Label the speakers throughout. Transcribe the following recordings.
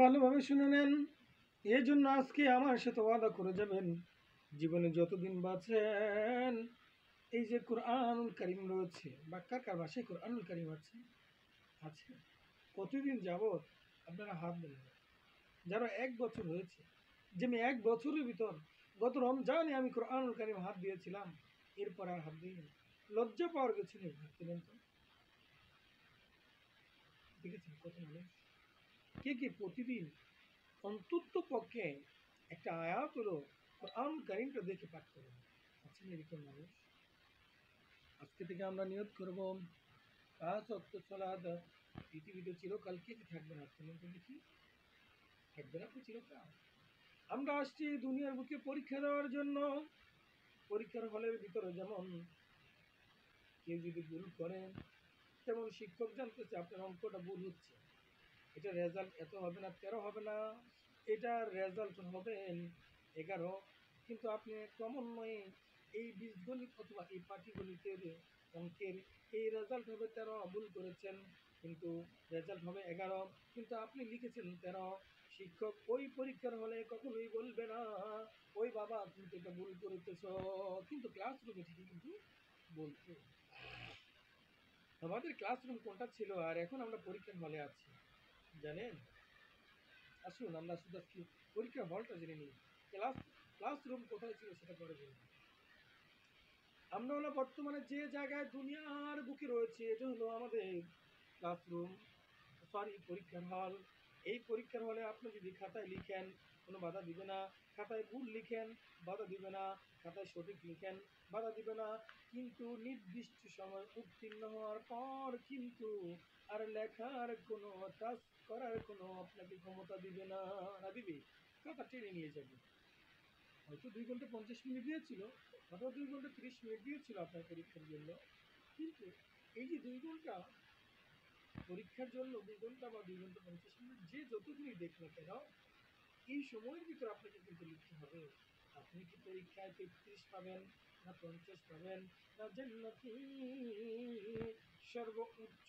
Speaker 1: ভালোভাবে শুনে নেন। এই জন্য আজকে আমার সাথে ওয়াদা করে যাবেন, জীবনে যতদিন বাঁচেন এই যে কোরআনুল কারীম রয়েছে বা কার কার ভাষায় কোরআনুল কারীম আছে আছে কতদিন যাবত আপনারা হাত দেবেন। যারা 1 বছর হয়েছে, যে আমি 1 বছরের ভিতর গত রমজানে আমি কোরআনুল কারীম হাত দিয়েছিলাম, এরপর আর হাত দিইনি। লজ্জা পাওয়ার কিছু নেই। হাত দিলেন তো দেখেছেন কত মানুষ কে কে প্রতিদিন অন্তত পক্ষে একটা আয়াত হলো কোরআন কারীমটা দেখে পাঠ করুন। আছেন এরকম মানুষ? আজকে থেকে আমরা নিয়ত করব 5 ওয়াক্ত সালাত পৃথিবীতে চিরকাল কে কে থাকবে না? তুমি তো দেখি থাকবে না তো চিরকাল। আমরা আসছি দুনিয়ার বুকে পরীক্ষা দেওয়ার জন্য। পরীক্ষার হলের ভিতরে যেমন কেউ যদি ভুল করে, তেমন শিক্ষক জানতেছে আপনার অঙ্কটা ভুল হচ্ছে, এটা রেজাল্ট এত হবে না, 13 হবে না, এটার রেজাল্ট হবে 11। কিন্তু আপনি ক্রমান্বয়ে এই বীজগণিত অথবা এই পাটিগণিতের অঙ্কের এই রেজাল্ট হবে 13, ভুল করেছেন, কিন্তু রেজাল্ট হবে 11, কিন্তু আপনি লিখেছেন 13। শিক্ষক ওই পরীক্ষার হলে কখনোই বলবে না ওই বাবা তুমি তো এটা ভুল করেতেছ, কিন্তু ক্লাসরুমে ঠিকই কিন্তু বলতো। আমাদের ক্লাসরুম কোনটা ছিল আর এখন আমরা পরীক্ষার হলে আছি জানেন? আসুন আমরা শুধু আজকে পরীক্ষার হলটা জেনে নিই। ক্লাসরুম কোথায় ছিল সেটা পরে বলবো। আমরা হলো বর্তমানে যে জায়গায় দুনিয়ার বুকে রয়েছে, এটা হলো আমাদের ক্লাসরুম, সরি পরীক্ষার হল। এই পরীক্ষার হলে আপনি যদি খাতায় লিখেন কোনো বাধা দিবে না, খাতায় ভুল লিখেন বাধা দিবে না, খাতায় সঠিক লিখেন বাধা দিবে না, কিন্তু নির্দিষ্ট সময় উত্তীর্ণ হওয়ার পর কিন্তু আর লেখার কোনো টাচ করার কোনো আপনাকে ক্ষমতা দিবে না। না দিবে? খাতা টেনে নিয়ে যাবে। হয়তো 2 ঘন্টা 50 মিনিট দিয়েছিল, অথবা 2 ঘন্টা 30 মিনিট দিয়েছিল আপনার পরীক্ষার জন্য, কিন্তু এই যে 2 ঘন্টা পরীক্ষার জন্য, 2 ঘন্টা বা 2 ঘন্টা 50 মিনিট যে যতদিনই দেখ না কেন, এই সময়ের ভিতরে আপনাকে কিন্তু লিখতে হবে। আপনি কি পরীক্ষায় 33 পাবেন, না 50 পাবেন, না জান্নাতি সর্বোচ্চ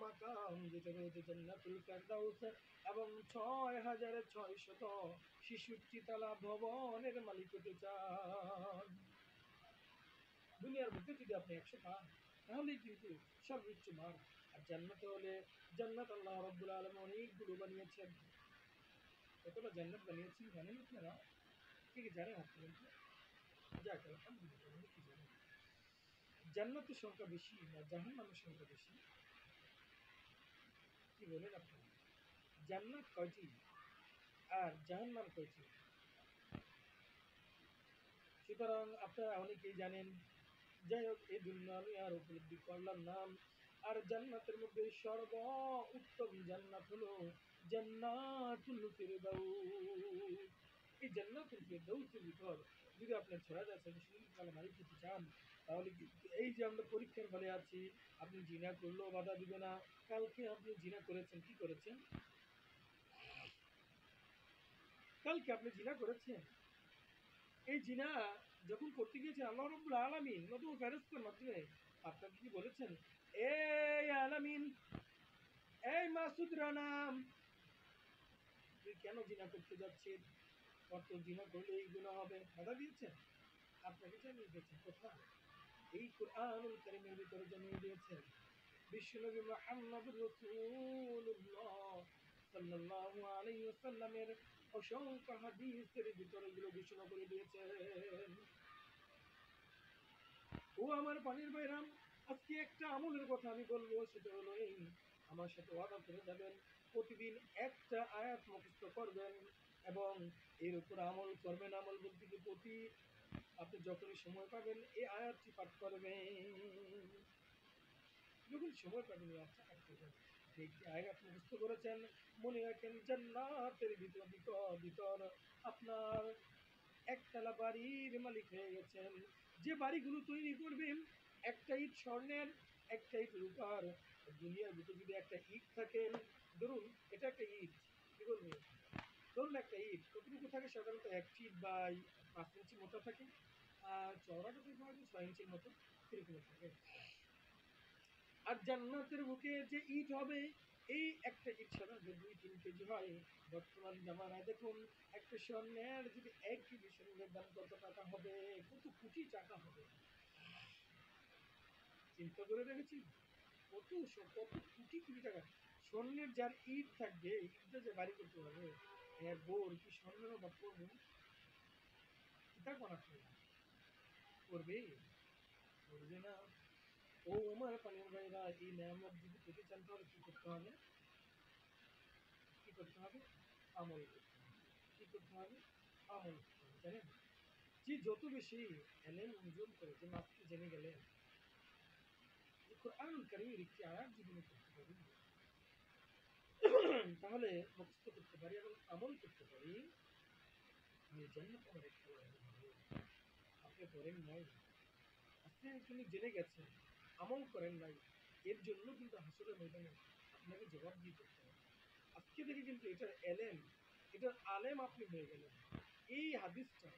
Speaker 1: মাকাম যেটা রয়েছে জান্নাতুল ফেরদাউস এবং 6666 তলা ভবনের মালিক হতে চান। দুনিয়ার মধ্যে যদি আপনি 100 পান তাহলেই কিন্তু সর্বোচ্চ মান। আর জান্নাতে হলে জান্নাত আল্লাহ রাব্বুল আলামিন অনেকগুলো বানিয়েছেন। কতটা জান্নাত বানিয়েছেন জানেন আপনারা? কে কে জানেন আপনারা? যাক আলহামদুলিল্লাহ, অনেকে জানেন। জান্নাতের সংখ্যা বেশি না জাহান্নামের সংখ্যা বেশি? কি বলেন আপনারা? জান্নাত কয়টি আর জাহান্নাম কয়টি? সুতরাং আপনারা অনেকেই জানেন। যাই হোক, এই জন্য আমি আর উপলব্ধি করলাম না। আর জান্নাতের মধ্যে সর্ব উত্তম জান্নাত হলো জান্নাতুল ফিরদাউস। এই জান্নাতুল ফিরদাউসের ভিতর যদি আপনার ছড়া যাচ্ছে কালে মালিক হতে চান, তাহলে কিন্তু এই যে আমরা পরীক্ষার হলে আছি, আপনি জিনা করলেও বাধা দিবে না। কালকে আপনি জিনা করেছেন, কি করেছেন? কালকে আপনি জিনা করেছেন। এই জিনা যখন করতে গিয়েছেন আল্লাহ রাব্বুল আলামিন নতুন ফেরেশতার মাধ্যমে আপনাকে কি বলেছেন? এই আলামিন, এই মাসুদ রানা, তুই কেন জিনা করতে যাচ্ছিস? কত জিনা করলে এই গুনাহ হবে? বাধা দিয়েছেন? আপনাকে জানিয়ে দিয়েছেন কোথায়? এই কোরআনুল কারীমের ভিতরে জানিয়ে দিয়েছেন। বিশ্বনবী মুহাম্মদুর রাসূলুল্লাহ সাল্লাল্লাহু আলাইহি ওয়াসাল্লামের অসংখ্য হাদিসের ভিতরে এগুলো ঘোষণা করে দিয়েছেন। ও আমার পানির ভাইরাম, আজকে একটা আমলের কথা আমি বলবো, সেটা হলো এই, আমার সাথে ওয়াদা করে যাবেন প্রতিদিন একটা আয়াত মুখস্থ করবেন এবং এর উপর আমল করবেন। আমল বলতে কি, প্রতি আপনি যখনই সময় পাবেন এই আয়াতটি পাঠ করবেন। যখন সময় পাবেন এই আয়াতটা পাঠ করবেন। একটি আয়াত মুখস্থ করেছেন, মনে রাখেন জান্নাতের ভিতর আপনার একতলা বাড়ির মালিক হয়ে গেছেন। যে বাড়িগুলো তৈরি করবেন, একটা ইট স্বর্ণের, একটা ইট রূপার। দুনিয়ার ভিতরে যদি একটা ইট থাকে, ধরুন এটা একটা ইট, কি বলবো, ধরুন একটা ইট কতটুকু থাকে? সাধারণত 1 ফিট বাই 5 ইঞ্চি মোটা থাকে, আর চওড়াটা থাকে হয়তো 6 ইঞ্চির মতো, এরকম থাকে। আর জান্নাতের বুকে যে ইট হবে এই একটা ইট সাধারণত 2-3 কেজি হয়। বর্তমান জামানায় দেখুন একটা স্বর্ণের যদি 1 কেজি স্বর্ণের দাম কত টাকা হবে, কত কোটি টাকা হবে। চিন্তা করে দেখেছি কত কোটি কোটি টাকা। স্বর্ণের যার ইট থাকবে, ইটটা যে বাড়ি করতে পারবে, এর বোর কি স্বর্ণের অভাব পড়বে? কিতা করা করবে? করবে না। ও আমার পানির ভাইরা, এই নেয়ামত যদি পেতে চান তাহলে কি করতে হবে? কি করতে হবে? আমল করতে হবে। কি করতে হবে? আমল করতে হবে, জানেন? যে যত বেশি এলেম অর্জন করে, যে মাত্র জেনে গেলেন যে কোরআনুল কারীমের একটি আয়াত যদি আমি করতে পারি, তাহলে মুখস্থ করতে পারি এবং আমল করতে পারি, আমি জান্নাত আমার একটা লাইন হবে। আপনি করেন নাই, আপনি একটু জেনে গেছেন, আমল করেন নাই, এর জন্য কিন্তু হাসরের ময়দানে আপনাকে জবাব দিয়ে করতে হবে। আজকে থেকে কিন্তু এটা এলেম, এটার আলেম আপনি হয়ে গেলেন। এই হাদিসটা,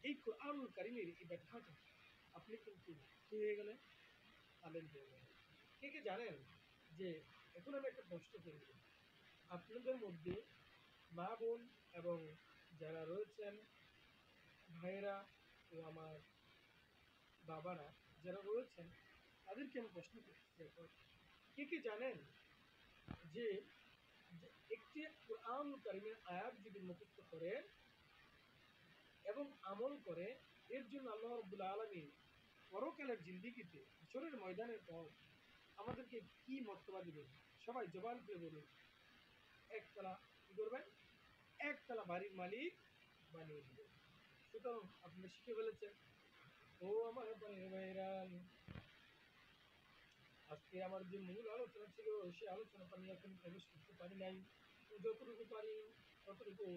Speaker 1: এই কোরআনুল কারীমের এই ব্যাখ্যাটা আপনি কিন্তু কি হয়ে গেলেন? আলেম হয়ে গেলেন। কে কে জানেন যে এখন আমি একটা প্রশ্ন করব, আপনাদের মধ্যে মা বোন এবং যারা রয়েছেন ভাইয়েরা ও আমার বাবারা যারা রয়েছেন, তাদেরকে আমি প্রশ্ন করতেছি এখন, কে কে জানেন যে যে একটি কোরআন কারীমের আয়াত যদি মুখস্থ করে এবং আমল করে, এর জন্য আল্লাহ রাব্বুল আলামিন পরকালের জিন্দেগিতে হাশরের ময়দানের পর আমাদেরকে কি মর্তবা দিবেন? সবাই জবান করে বলুন। একতলা কি করবেন? একতলা বাড়ির মালিক বানিয়ে দিবেন। সুতরাং আপনারা শিখে ফেলেছেন। ও আমার পানির ভাইরা, আজকে আমার যে মূল আলোচনা ছিল সেই আলোচনাটা আমি এখন প্রবেশ করতে পারি নাই। যতটুকু পারি ততটুকু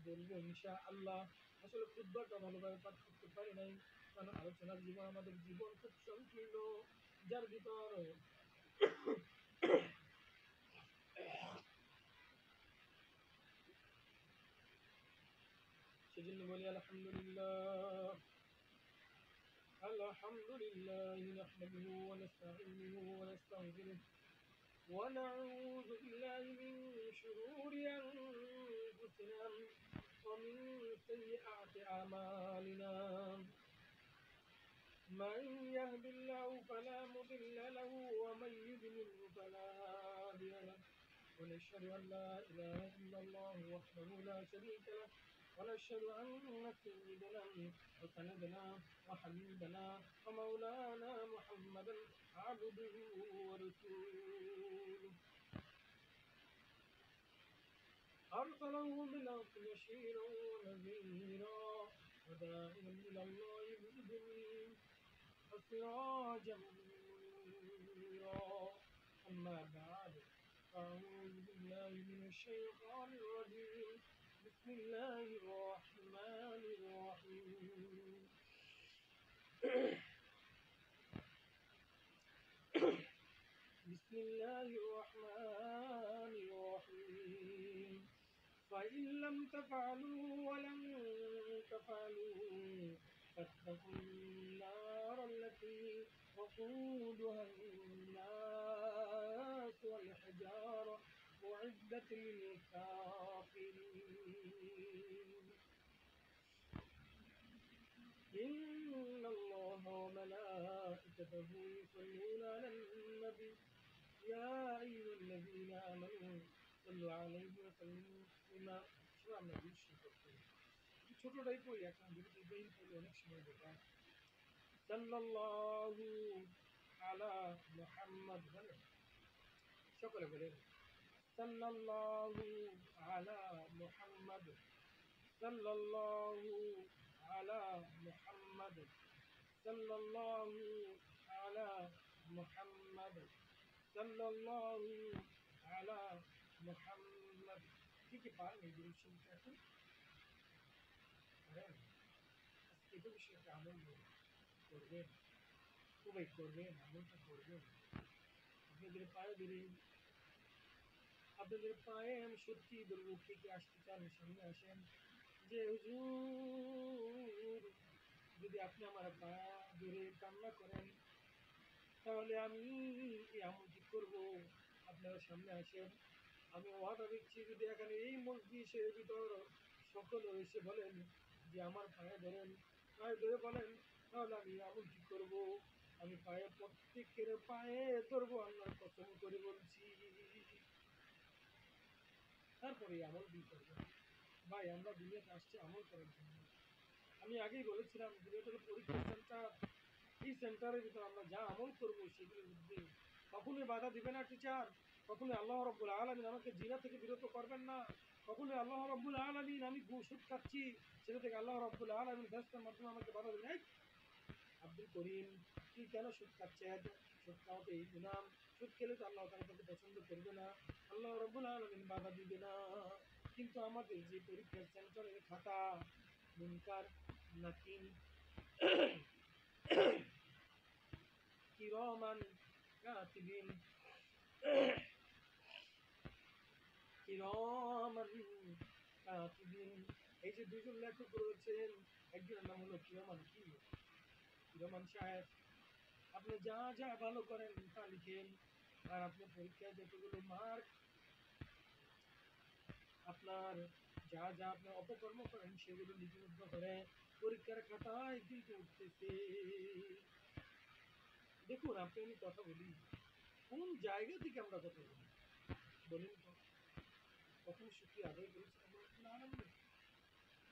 Speaker 1: বলবো ইনশাআল্লাহ। আসলে খুতবাটা ভালোভাবে পাঠ করতে পারি নাই, কারণ আলোচনার জীবন, আমাদের জীবন খুব সংকীর্ণ, যার ভিতর সেজন্য বলি আলহামদুলিল্লাহ। আলহামদুলিল্লাহ নাহমাদুহু ওয়া নাস্তাঈনুহু ওয়া নাস্তাগফিরুহ ونعوذ بالله من شرور أنفسنا ومن سيئات أعمالنا. من يهد الله فلا مضل له ومن يضلل فلا هادي له. ونشهد أن لا إله إلا الله وحده لا شريك له، ونشهد أن سيدنا وسندنا وحبيبنا ومولانا محمدا عبده ورسوله، أرسله بالحق بشيرا ونذيرا وداعيا إلى الله بإذنه وسراجا منيرا. أما بعد، أعوذ بالله من الشيطان الرجيم. بسم الله الرحمن الرحيم. بسم الله الرحمن الرحيم. فإن لم تفعلوا ولن تفعلوا فاتقوا النار التي وقودها الناس والحجارة أعدت للكافرين. إن الله وملائكته يصلون على النبي يا أيها الذين آمنوا صلوا عليه وسلموا تسليما. সবাই আমরা দুরূদ করতে ছোটটাই পড়ি, এখন যদি বের করলে অনেক সময় বেকার। সাল্লাল্লাহু আলা মুহাম্মদ বলেন, সকলে বলেন সাল্লাল্লাহু আলা মুহাম্মদ, সাল্লাল্লাহু আলা মুহাম্মদ, সাল্লাল্লাহু আলা মুহাম্মদ, সাল্লাল্লাহু আলা মুহাম্মদ। কি কি পারেন এই দুরূদ শরীফটা এখন? পারেন? আজকে এটা বিষয়ে একটা আমল করবেন, সবাই করবেন, আমলটা করবেন। আপনাদের পায়ে ধরে, আপনাদের পায়ে আমি সত্যি ধরবো, কে কে আসতে চান সামনে আসেন। যে হুজুর, যদি আপনি আমার পা ধরে কান্না করেন তাহলে আমি এই আমলটি করব। আপনারা সামনে আসেন। আমি ওয়াদা দিচ্ছি, যদি এখানে এই মজলিসের ভিতর সকলে এসে বলেন যে আমার পায়ে ধরেন, পায়ে ধরে বলেন, তাহলে আমি এমনটি করব, আমি পায়ে প্রত্যেকের পায়ে ধরবো, আল্লাহর কসম করে বলছি। তারপরে আমল দিয়ে করবো। ভাই আমরা দুনিয়াতে আসছি আমল করার জন্য। আমি আগেই বলেছিলাম দুনিয়াটা হলো পরীক্ষা সেন্টার। এই সেন্টারের ভিতর আমরা যা আমল করবো সেগুলোর মধ্যে কখনোই বাধা দিবে না টিচার। কখনোই আল্লাহ রব্বুল আলামিন আমাকে জিনা থেকে বিরত করবেন না। কখনোই আল্লাহ রব্বুল আলামিন আমি সুদ খাচ্ছি সেটা থেকে আল্লাহ রব্বুল আলামিন ব্যস্তের মাধ্যমে আমাকে বাধা দেবেন। এই আব্দুল করিম, তুই কেন সুদ খাচ্ছেন? সুদ খাওয়া তো এই গুনাহ। সুদ খেলে তো আল্লাহ তাআলা তাকে পছন্দ করবে না, আল্লাহ রব্বুল আলামিন বাধা দিবে না। কিন্তু আমাদের যে পরীক্ষার সেন্টারের খাতা মুনকার নাকির কিরামান কাতিবিন কিরামান কাতিবিন, এই যে দুজন লেখক রয়েছেন, একজনের নাম হলো কিরমান, কি কিরমান সাহেব। আপনি যা যা ভালো করেন তা লিখেন, আর আপনি পরীক্ষায় যতগুলো মার্ক, আপনার যা যা আপনি অপকর্ম করেন সেগুলো লিপিবদ্ধ করে পরীক্ষার খাতায় কিন্তু উঠতেছে। দেখুন আপনি আমি কথা বলি, কোন জায়গা থেকে আমরা কথা বলি বলেন তো? কখন শুকরিয়া আদায় করেছি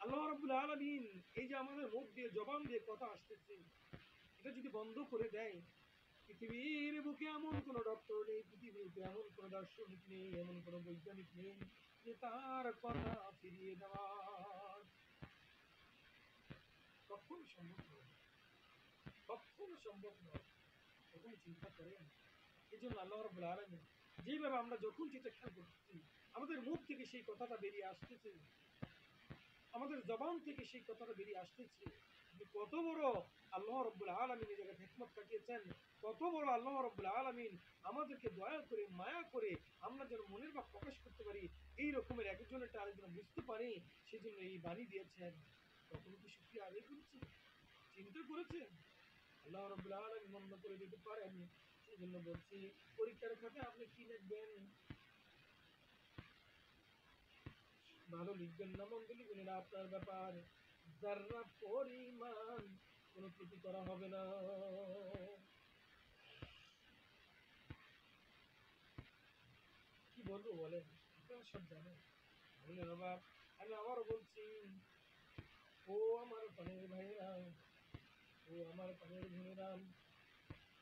Speaker 1: আল্লাহ রাব্বুল আলামিন? এই যে আমাদের মুখ দিয়ে জবান দিয়ে কথা আসতেছে, এটা যদি বন্ধ করে দেয়, পৃথিবীর বুকে এমন কোনো ডক্টর নেই, পৃথিবীর বুকে এমন কোনো দার্শনিক নেই, এমন কোনো বৈজ্ঞানিক নেই যে তার কথা ফিরিয়ে দেওয়ার কখনো সম্ভব নয়, কখনো সম্ভব নয়। কখন চিন্তা করেন? এই জন্য আল্লাহ রাব্বুল আলামিন যেভাবে আমরা যখন যেটা খেয়াল করতেছি, আমাদের মুখ থেকে সেই কথাটা বেরিয়ে আসতেছে, আমাদের জবান থেকে সেই কথাটা বেরিয়ে আসতেছে, যে কত বড় আল্লাহ রাব্বুল আলামিন এই জায়গায় হিকমত কাটিয়েছেন, কত বড় আল্লাহ রাব্বুল আলামিন আমাদেরকে দয়া করে মায়া করে আমরা যেন মনের ভাব প্রকাশ করতে পারি, এই রকমের একজনেরটা আরেকজন বুঝতে পারি, সেজন্য এই বাণী দিয়েছেন। কখনো কি শুকরিয়া আদায় করেছে? চিন্তা করেছেন? আল্লাহ রাব্বুল আলামিন বন্ধ করে দিতে পারেন। সেজন্য বলছি, পরীক্ষার খাতায় আপনি কি লিখবেন? ভালো লিখবেন না মন্দ লিখবেন এটা আপনার ব্যাপার। যারা পরিমাণ কোনো ত্রুটি করা হবে না। কি বলবো বলেন? আপনারা সব জানেন। বললে বাবা, আমি আবারও বলছি, ও আমার প্রাণের ভাইয়েরা, ও আমার প্রাণের বোনেরা,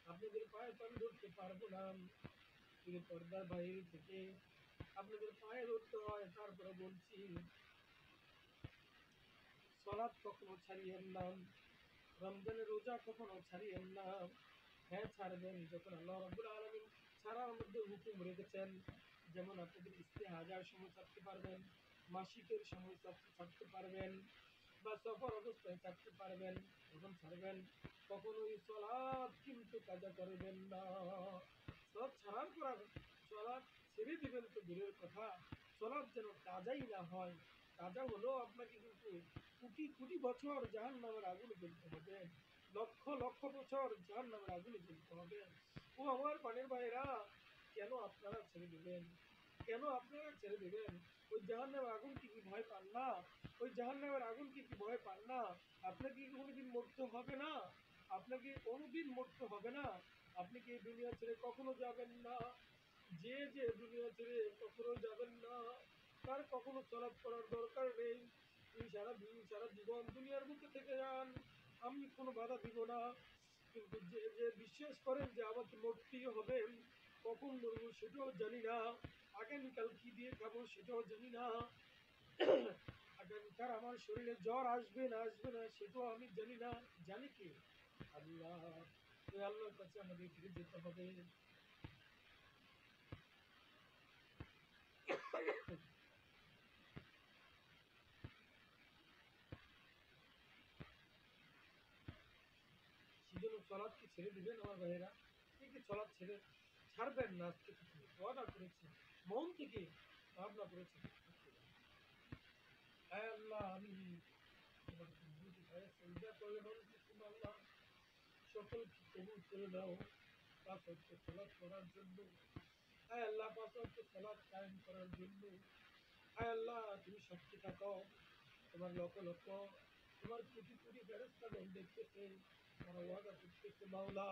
Speaker 1: আপনাদের পায়ে তো আমি ধরতে পারবো না, কিন্তু পর্দার বাইরে থেকে আপনাদের পায়ে ধরতে হয়। তারপরে বলছি, সলাৎ কখনো ছাড়িয়েন না, রমজানের রোজা কখনো ছাড়িয়েন না। হ্যাঁ ছাড়বেন যখন আল্লাহ রাব্বুল আলামিন ছাড়ার মধ্যে হুকুম রেখেছেন। যেমন আপনাদের ইস্তেহাজার সময় ছাড়তে পারবেন, মাসিকের সময় ছাড়তে পারবেন, বা সফর অবস্থায় ছাড়তে পারবেন, তখন ছাড়বেন। কখনোই সলাৎ কিন্তু কাজা করবেন না। সলাৎ ছাড়ার পর সলাৎ ছেড়ে দিবেন তো দূরের কথা, সলাৎ যেন কাজাই না হয়। কাজা হলো আপনাকে কিন্তু কোটি কোটি বছর জাহান্নামের আগুনে জ্বলতে হবে, লক্ষ লক্ষ বছর জাহান্নামের আগুনে জ্বলতে হবে। ও আমার পানের ভাইরা, কেন আপনারা ছেড়ে দেবেন? কেন আপনারা ছেড়ে দেবেন? ওই জাহান্নামের আগুন কি ভয় পান না? ওই জাহান্নামের আগুন কি ভয় পান না? আপনাকে কি কোনোদিন মরতে হবে না? আপনাকে কোনোদিন মরতে হবে না? আপনি কি এই দুনিয়া ছেড়ে কখনো যাবেন না? যে যে দুনিয়া ছেড়ে কখনো যাবেন না, তার কখনো চলাপ করার দরকার নেই। তুই সারাদিন সারা জীবন দুনিয়ার বুকে থেকে যান, আমি কোনো বাধা দিব না। কিন্তু যে যে বিশ্বাস করেন যে আমাকে মরতেই হবে, কখন মরবো সেটাও জানি না, আগামীকাল কি দিয়ে খাবো সেটাও জানি না, আগামীকাল আমার শরীরে জ্বর আসবে না আসবে না সেটাও আমি জানি না। জানি কি? আল্লাহ। ওই আল্লাহর কাছে আমাদের ফিরে যেতে হবে। সেজন্য সলাৎকে ছেড়ে দিবেন আমার ভাইয়েরা। কে কে সলাৎ ছেড়ে ছাড়বেন না আজকে থেকে ওয়াদা করেছেন, মন থেকে ভাবনা করেছেন? হ্যাঁ আল্লাহ, আমি তোমার বন্ধুকে পায়ে সেজদা করে বলতেছি, আল্লাহ সকলকে কবুল করে দাও পাঁচ ওয়াক্ত সালাত করার জন্য। আয় আল্লাহ পাঁচ ওয়াক্ত সালাত কায়েম করার জন্য আয় আল্লাহ তুমি সাক্ষী থাকো, তোমার লক্ষ লক্ষ, তোমার কোটি কোটি ফেরেশতাগণ দেখতেছে, তারা ওয়াদা করতেছে মাওলা,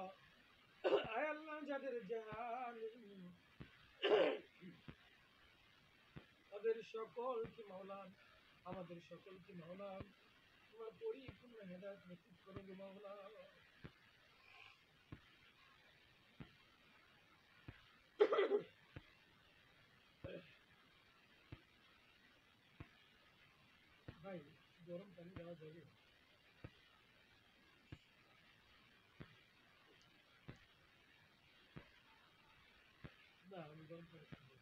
Speaker 1: আয় আল্লাহ যাদের জাহান তাদের সকলকে মাওলা, আমাদের সকলকে মাওলা তোমার পরিপূর্ণ হেদায়েত নসিব করে গো মাওলা। ভাই গরম পানি দেওয়া যাবে? না আমি গরম পানি খাবো না।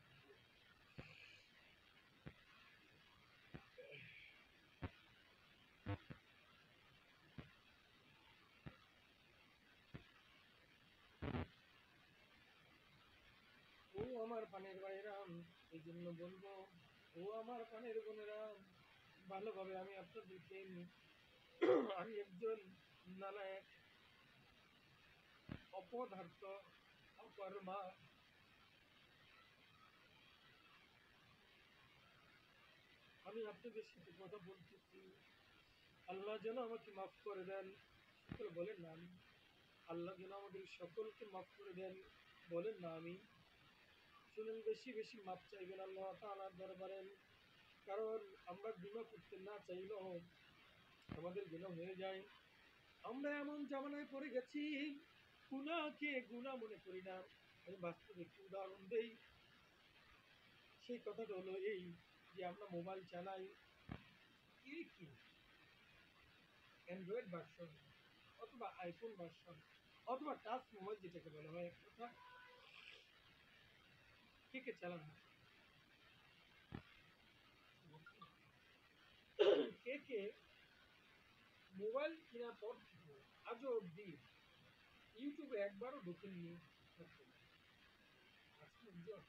Speaker 1: ও আমার পানের ভাইরা, এই জন্য বলবো, ও আমার পানের বোনেরা, ভালোভাবে আমি আপনাদেরকে আমি একজন নালায়ক, অপদার্থ, অকর্মা, আমি আপনাদের সাথে কথা বলতেছি, আল্লাহ যেন আমাকে মাফ করে দেন। সকলে বলেন না আমি। আল্লাহ যেন আমাদের সকলকে মাফ করে দেন, বলেন না আমি। শুনুন, বেশি বেশি মাপ চাইবেন আল্লাহ তাআলার দরবারে, কারণ আমরা গুনাহ করতে না চাইলেও আমাদের গুনাহ হয়ে যায়। আমরা এমন জামানায় পড়ে গেছি, গুনাহকে গুনাহ মনে করি না। আমি বাস্তব একটি উদাহরণ দেই। সেই কথাটা হলো এই যে আমরা মোবাইল চালাই, কি অ্যান্ড্রয়েড ভার্সন অথবা আইফোন ভার্সন অথবা টাচ মোবাইল যেটাকে বলা হয়, এক কথা, কে কে চালান না? কে কে মোবাইল কেনার পর থেকে আজও অবধি ইউটিউবে একবারও ঢোকেননি? আজকে একজন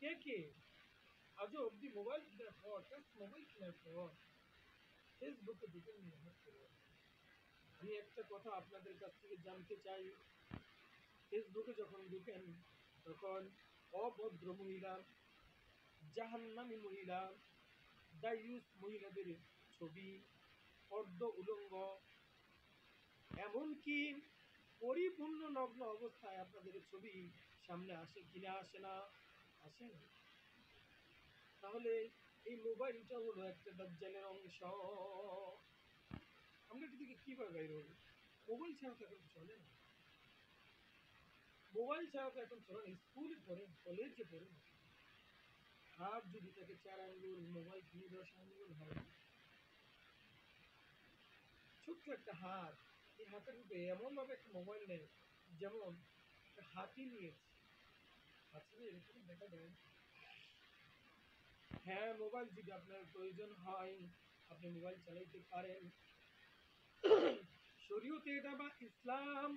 Speaker 1: কে কে আজও অবধি মোবাইল কেনার পর, টাচ মোবাইল কেনার পর ফেসবুকে ঢুকেননি? আমি একটা কথা আপনাদের কাছ থেকে জানতে চাই, ফেসবুকে যখন ঢুকেন তখন অভদ্র মহিলা, জাহান্নামী মহিলা, দায়ুস মহিলাদের ছবি, অর্ধ উলঙ্গ, এমনকি পরিপূর্ণ নগ্ন অবস্থায় আপনাদের ছবি সামনে আসে কিনা? আসে না? আসে না? তাহলে এই মোবাইলটা হলো একটা দাজ্জালের অংশ। আমরা এটা থেকে কিভাবে বাইরে হবো? মোবাইল ছাড়া তো এখন চলে না। মোবাইল ছাড়া তো এখন চলে না। স্কুলে পড়ে, কলেজে পড়ে, হাত যদি তাকে 4 আঙ্গুল, মোবাইল কিনে 10 আঙ্গুল হয়, ছোট্ট একটা হাত, এই হাতের মধ্যে এমন ভাবে একটা মোবাইল নেয় যেমন একটা হাতি নিয়েছে। আসলে এরকম দেখা যায়। হ্যাঁ, মোবাইল যদি আপনার প্রয়োজন হয় আপনি মোবাইল চালাইতে পারেন, শরীয়তে এটা বা ইসলাম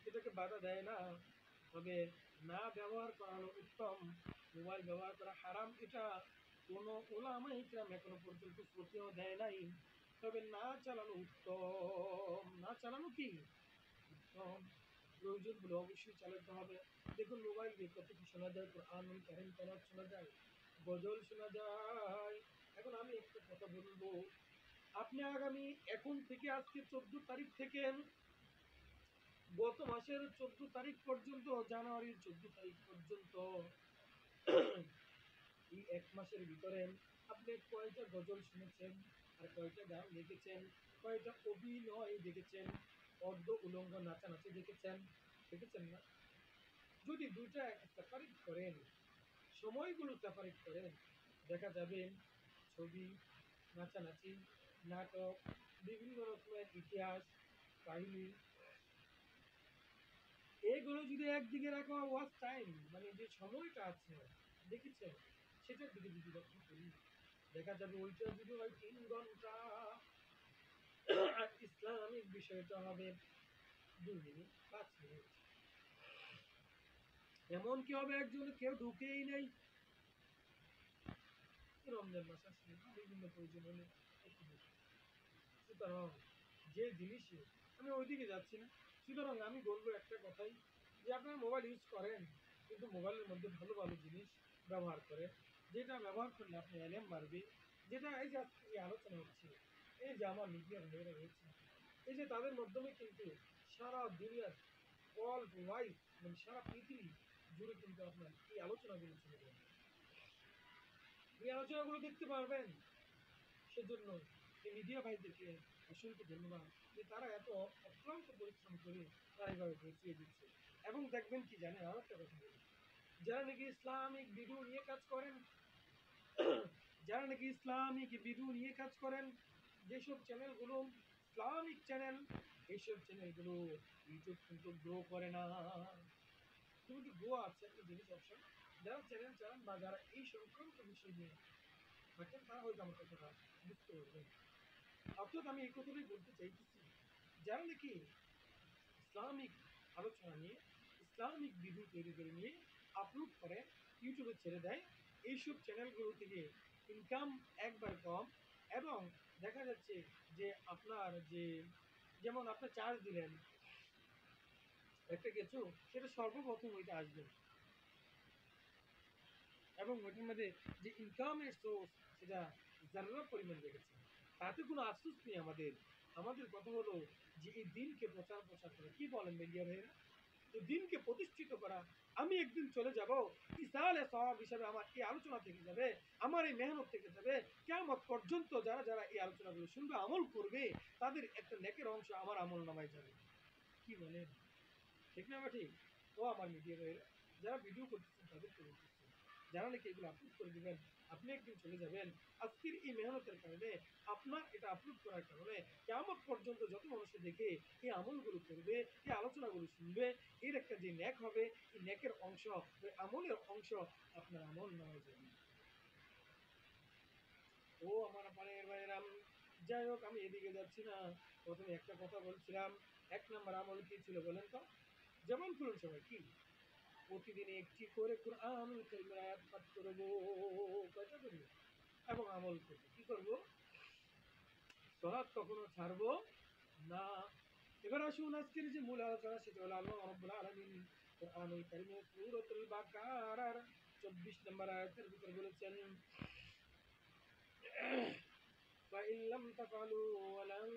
Speaker 1: এটাকে বাধা দেয় না, তবে না ব্যবহার করানো উত্তম। মোবাইল ব্যবহার করা হারাম, এটা কোনো ওলামায়ে ইকরাম এখনো পর্যন্ত ফতোয়া দেয় নাই, তবে না চালানো উত্তম। না চালানো কি উত্তম। প্রয়োজন হলে অবশ্যই চালাতে হবে। দেখুন মোবাইল দিয়ে কত কি শোনা যায়, কোরআনুল কারীম তেলাওয়াত শোনা যায়, গজল শোনা যায়। এখন আমি একটা কথা বলবো, আপনি আগামী এখন থেকে আজকে 14 তারিখ থেকে গত মাসের 14 তারিখ পর্যন্ত, জানুয়ারির 14 তারিখ পর্যন্ত, এই 1 মাসের ভিতরে আপনি কয়টা গজল শুনেছেন, আর কয়টা গান দেখেছেন, কয়টা অভিনয় দেখেছেন, অর্ধ উলঙ্গ নাচানাচি দেখেছেন? দেখেছেন না? যদি দুইটা সেপারেট করেন, সময়গুলো সেপারেট করেন, দেখা যাবে ছবি, নাচানাচি, নাটক, বিভিন্ন রকমের ইতিহাস, কাহিনী, এগুলো যদি একদিকে রাখা, ওয়াচ টাইম মানে যে সময়টা আছে দেখেছেন, সেটার দিকে যদি লক্ষ্য করি, দেখা যাবে ওইটা যদি হয় 3 ঘন্টা, আর ইসলামিক বিষয়টা হবে 2 মিনিট 5 মিনিট। এমন কি হবে একজন কেউ ঢুকেই নেই, রমজান মাস আসলে বিভিন্ন প্রয়োজন হলে একটু ঢুকে। সুতরাং যে জিনিসে আমি ওইদিকে যাচ্ছি না, সুতরাং আমি বলবো একটা কথাই, যে আপনারা মোবাইল ইউজ করেন কিন্তু মোবাইলের মধ্যে ভালো ভালো জিনিস ব্যবহার করেন, যেটা ব্যবহার করলে আপনি এলএম বাড়বে, যেটা এই যে আজকে যে আলোচনা হচ্ছে, এই যে আমার মিডিয়ার মেয়েরা রয়েছে, এই যে তাদের মাধ্যমে কিন্তু সারা দুনিয়ার ওয়ার্ল্ড ওয়াইড, মানে সারা পৃথিবী জুড়ে কিন্তু আপনার এই আলোচনাগুলো চলে যাবে, এই আলোচনাগুলো দেখতে পারবেন। সেজন্য এই মিডিয়া ভাইদেরকে অসংখ্য ধন্যবাদ যে তারা এত অক্লান্ত পরিশ্রম করে তারা এইভাবে পৌঁছিয়ে দিচ্ছে। এবং দেখবেন কি জানেন, আরো একটা কথা বলি, যারা নাকি ইসলামিক ভিডিও নিয়ে কাজ করেন, যারা নাকি ইসলামিক ভিডিও নিয়ে কাজ করেন, যেসব চ্যানেলগুলো ইসলামিক চ্যানেল, এইসব চ্যানেলগুলো ইউটিউব কিন্তু গ্রো করে না। কিন্তু গ্রো আছে একটা জিনিস অপশন, যারা চ্যানেল চালান বা যারা এই সংক্রান্ত বিষয় নিয়ে থাকেন তারা হয়তো আমার কথাটা বুঝতে পারবেন। অর্থাৎ আমি এই কথাটাই বলতে চাইতেছি, যারা নাকি ইসলামিক আলোচনা নিয়ে ইসলামিক ভিডিও তৈরি করে নিয়ে আপলোড করে ইউটিউবে ছেড়ে দেয়, এইসব চ্যানেলগুলো থেকে ইনকাম একবার কম, এবং দেখা যাচ্ছে যে আপনার যে, যেমন আপনি চার্জ দিলেন একটা কিছু, সেটা সর্বপ্রথম ওইটা আসবে, এবং ওইটার মধ্যে যে ইনকামের সোর্স সেটা যারা পরিমাণ রেখেছে, তাতে কোনো আফসোস নেই আমাদের। আমাদের কথা হলো যে এই দিনকে প্রচার প্রসার করা, কি বলেন মিডিয়া ভাইয়েরা, এই দিনকে প্রতিষ্ঠিত করা। আমি একদিন চলে যাব, ইসালে সওয়াব হিসাবে আমার এই আলোচনা থেকে যাবে, আমার এই মেহনত থেকে যাবে, কিয়ামত পর্যন্ত যারা যারা এই আলোচনাগুলো শুনবে আমল করবে, তাদের একটা নেকের অংশ আমার আমল নামায় যাবে। কি বলেন, ঠিক না ঠিক? ও আমার মিডিয়া ভাইয়েরা, যারা ভিডিও করতেছেন তাদেরকে বলতেছি, যারা নাকি এগুলো আপলোড করে দিবেন, আপনি একদিন চলে যাবেন, আজকের এই মেহনতের কারণে, আপনার এটা আপলোড করার কারণে কিয়ামত পর্যন্ত যত মানুষে দেখে এই আমলগুলো করবে, এই আলোচনাগুলো শুনবে, এর একটা যে ন্যাক হবে, এই ন্যাকের অংশ, ওই আমলের অংশ আপনার আমল নেওয়া যাবে। ও আমার পানের ভাইরাম, যাই হোক আমি এদিকে যাচ্ছি না। প্রথমে একটা কথা বলছিলাম, 1 নম্বর আমল কি ছিল বলেন তো? যেমন করুন সবাই, কি প্রতিদিন একটি করে কোরআনুল কারীমের আয়াত পাঠ করব, কয়টা করব, এবং আমল করব, কি করব, সালাত কখনো ছাড়বো না। এবার আসুন আজকের যে মূল আলোচনা, সেটা হলো আল্লাহ রাব্বুল আলামিন কোরআনুল কারীমের সূরাতুল বাকারার 24 নম্বর আয়াতের ভিতর বলেছেন, فإن لم تفعلوا ولن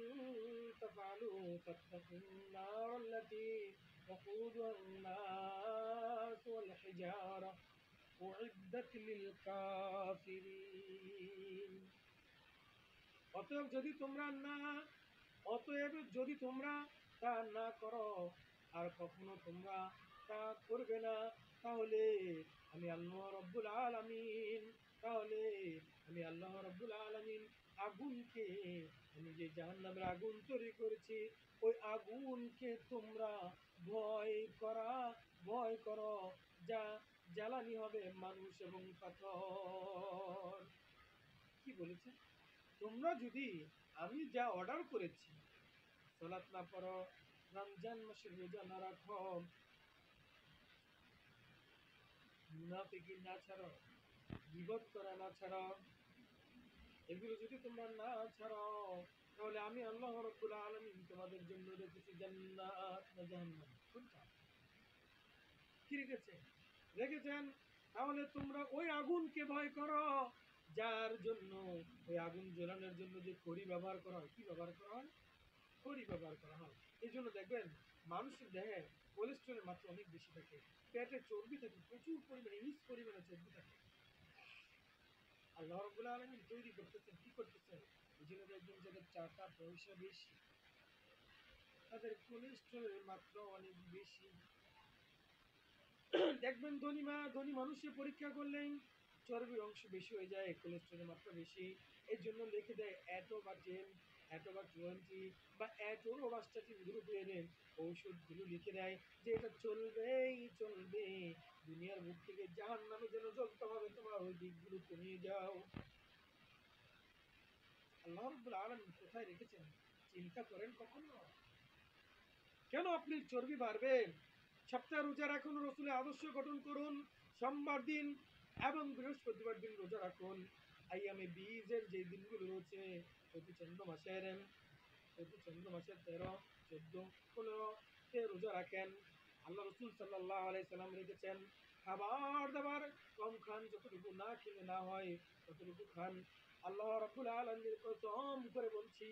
Speaker 1: تفعلوا فاتقوا النار التي وقودها الناس والحجارة أعدت للكافرين। অতএব যদি তোমরা না অতএব যদি তোমরা তা না করো, আর কখনো তোমরা তা করবে না, তাহলে আমি আল্লাহ রব্বুল আলামিন তাহলে আমি আল্লাহ রব্বুল আলামিন আগুনকে, আমি যে জাহান্নামের আগুন তৈরি করেছি, ওই আগুনকে তোমরা ভয় করা ভয় করো, যা জ্বালানি হবে মানুষ এবং পাথর। কি বলেছে? তোমরা যদি আমি যা অর্ডার করেছি, সালাত না পড়ো, রমজান মাসের রোজা না রাখো, মুনাফিকি না ছাড়ো, গীবত করা না ছাড়ো, এগুলো যদি তোমরা না ছাড়ো, তাহলে আমি আল্লাহ রাব্বুল আলামিন তোমাদের জন্য রেখেছি জান্নাত না জাহান্নাম, কোনটা? কি রেখেছে? রেখেছেন। তাহলে তোমরা ওই আগুনকে ভয় করো, যার জন্য, ওই আগুন জ্বালানোর জন্য যে খড়ি ব্যবহার করা হয়, কি ব্যবহার করা হয়? খড়ি ব্যবহার করা হয়। এই জন্য দেখবেন মানুষের দেহে কোলেস্টেরলের মাত্রা অনেক বেশি থাকে, পেটে চর্বি থাকে, প্রচুর পরিমাণে হিউজ পরিমাণে চর্বি থাকে। আল্লাহ রাব্বুল আলামিন তৈরি করতেছেন, কি করতেছেন? এই জন্য দেখবেন যাদের টাকা পয়সা বেশি, তাদের কোলেস্টেরলের মাত্রা অনেক বেশি। দেখবেন ধনী মানুষের পরীক্ষা করলেই চর্বির অংশ বেশি হয়ে যায়, কোলেস্টেরলের মাত্রা বেশি। এর জন্য লিখে দেয় এত বা 10, এত বা 20, বা এতরও বা স্ট্যাটিন গ্রুপের ঔষধগুলো লিখে দেয় যে এটা চলবেই চলবে, দুনিয়ার বুক থেকে জাহান্নামে যেন জ্বলতে হবে, তোমরা ওই দিকগুলো কমিয়ে যাও। আল্লাহ রাব্বুল আলামিন কোথায় রেখেছেন চিন্তা করেন কখনো? কেন আপনি চর্বি বাড়বে? সপ্তাহে রোজা রাখুন, রসুলের আদর্শ গঠন করুন, সোমবার দিন এবং বৃহস্পতিবার দিন রোজা রাখুন। আইয়ামে বীজের যে দিনগুলো রয়েছে, প্রতি চন্দ্র মাসের 13, 14, 15 তে রোজা রাখেন। আল্লাহ রসুল সাল্লাল্লাহু আলাইহি সাল্লাম লিখেছেন, খাবার দাবার কম খান, যতটুকু না খেলে না হয় ততটুকু খান। আল্লাহ রাব্বুল আলামিনের কসম করে বলছি,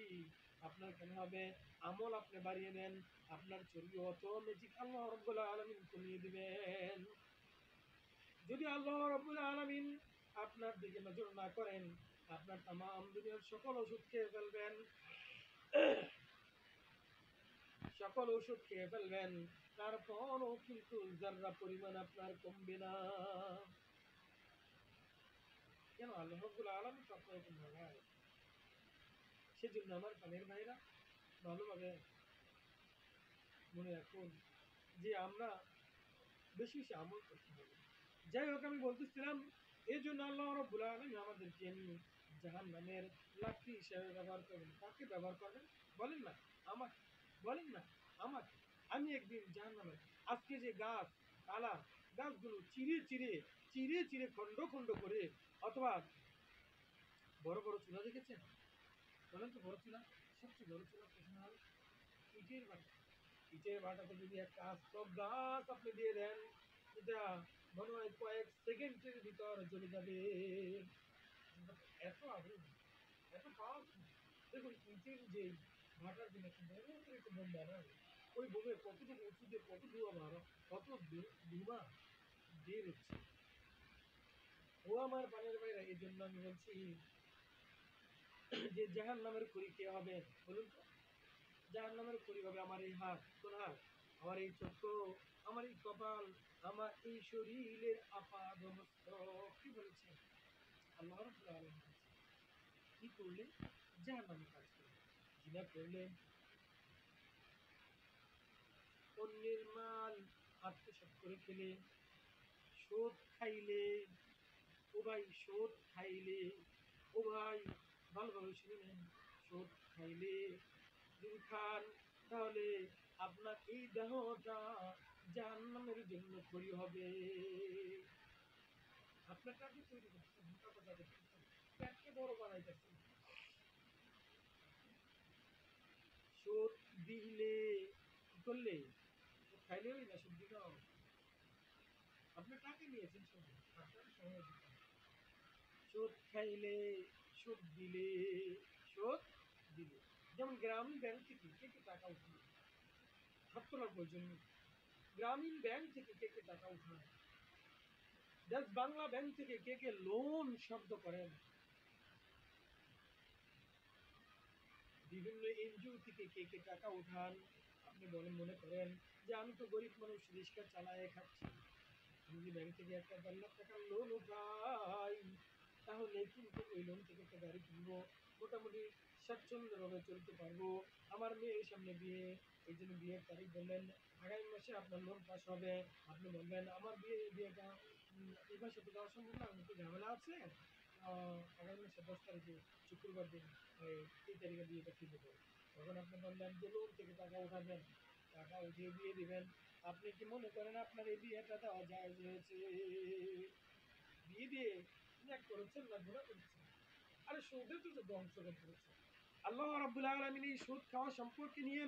Speaker 1: আপনার কেন হবে? আমল আপনি বাড়িয়ে দেন, আপনার চর্বি অটোমেটিক আল্লাহ রাব্বুল আলামিন কমিয়ে দিবেন। যদি আল্লাহ রাব্বুল আলামিন আপনার দিকে নজর না করেন, আপনার তাম দুনিয়ার সকল ওষুধ খেয়ে ফেলবেন, সকল ওষুধ খেয়ে ফেলবেন, তারপরও কিন্তু যার্রা পরিমাণ আপনার কমবে না। কেন? আল্লাহ রাব্বুল আলামিন তো আপনার উপর নারাজ। সেজন্য আমার প্রাণের ভাইরা, ভালোভাবে মনে রাখুন যে আমরা বেশি বেশি আমল করতে হবে। যাই হোক, আমি বলতেছিলাম, এই জন্য আল্লাহ রাব্বুল আলামিন আমাদেরকে জাহান্নামের লাকড়ি হিসেবে ব্যবহার করবেন। কাকে ব্যবহার করবেন বলেন না? আমাকে। বলেন না? আমাকে। আমি একদিন জাহান্নামের, আজকে যে গাছ পালা, গাছগুলো চিরে চিরে চিরে চিরে খণ্ড খণ্ড করে, অথবা বড় বড় চুলা দেখেছেন? বলেন তো, বড় চুলা, সবচেয়ে বড় চুলা কোথায় হয়? ইটের ভাটা। ইটের ভাটাতে যদি একটা আস্ত গাছ আপনি দিয়ে দেন, এটা মনে হয় কয়েক সেকেন্ডের ভিতর জ্বলে যাবে। এত আগুন, এত পাওয়ারফুল। দেখুন, ইটের যে ভাটার জন্য একটা বড় করে একটা বোম বানায়, ওই বোমে কতটুকু উঁচুতে কত ধোঁয়া বাড়া, কত ধোঁয়া বের হচ্ছে। ও আমার পানের বাইরে, এই জন্য আমি বলছি যে জাহান্নামের খড়ি কে হবে বলুন তো? জাহান্নামের খড়ি হবে আমার এই হাত, কোন হাত? আমার এই চক্ষু, আমার এই কপাল, আমার এই শরীরের আপাদমস্তক। কি বলেছে আল্লাহ রাব্বুল আলামিন? কি করলে? জাহান্নামে কাজ করলে, জিনা করলে, অন্যের মাল আত্মসাৎ করে খেলে, সুদ খাইলে, ও ভাই সুদ খাইলে, ও ভাই ভালোভাবে শুনে নেন, সুদ খাইলে যদি খান, তাহলে আপনার এই দেহটা জাহান্নামের জন্য খড়ি হবে। আপনার টাকা তৈরি করতেছেন, মোটা তাজা করতেছেন, পেটকে বড় বানাইতেছেন। সুদ দিলে কি করলে? সুদ খাইলেই না, সুদ দিলেও আপনি টাকা নিয়েছেন, সুদ আপনার সময় দিতে হবে। সুদ খাইলে, সুদ দিলে, সুদ দিলে। যেমন গ্রামীণ ব্যাংক থেকে কে কে টাকা উঠায়? হাত তোলার প্রয়োজন নেই। গ্রামীণ ব্যাংক থেকে কে কে টাকা উঠায়? জাস্ট বাংলা ব্যাংক থেকে কে কে লোন শব্দ করেন? বিভিন্ন এনজিও থেকে কে কে টাকা উঠান? আপনি বলেন, মনে করেন যে আমি তো গরিব মানুষ, রিক্সা চালায় খাচ্ছি, আমি যদি ব্যাংক থেকে 1-1.5 লাখ টাকার লোন উঠাই, তাহলে কিন্তু ওই লোন থেকে একটা গাড়ি কিনবো, মোটামুটি স্বাচ্ছন্দ্যভাবে চলতে পারবো। আমার মেয়ের সামনে বিয়ে, এই জন্য বিয়ের তারিখ বললেন আগামী মাসে আপনার লোন পাস হবে। আপনি বলবেন আমার বিয়েটা এই মাসে তো দেওয়া সম্ভব না, আমার একটু ঝামেলা আছে, আগামী মাসে 10 তারিখে, শুক্রবার দিন, এই তারিখে বিয়েটা ঠিক হবে। তখন আপনি বললেন যে লোন থেকে টাকা উঠাবেন, টাকা উঠিয়ে দিয়ে দিবেন। আপনি কি মনে করেন আপনার এই বিয়েটা দেওয়া জায়েজ হয়েছে? বিয়ে দিয়ে ন্যাক করেছেন না গুনাহ করেছেন? আরে সুদে তো ধ্বংস করে ফেলেছে। আল্লাহ রাব্বুল আলামিন এই সুদ খাওয়া সম্পর্কে নিয়ে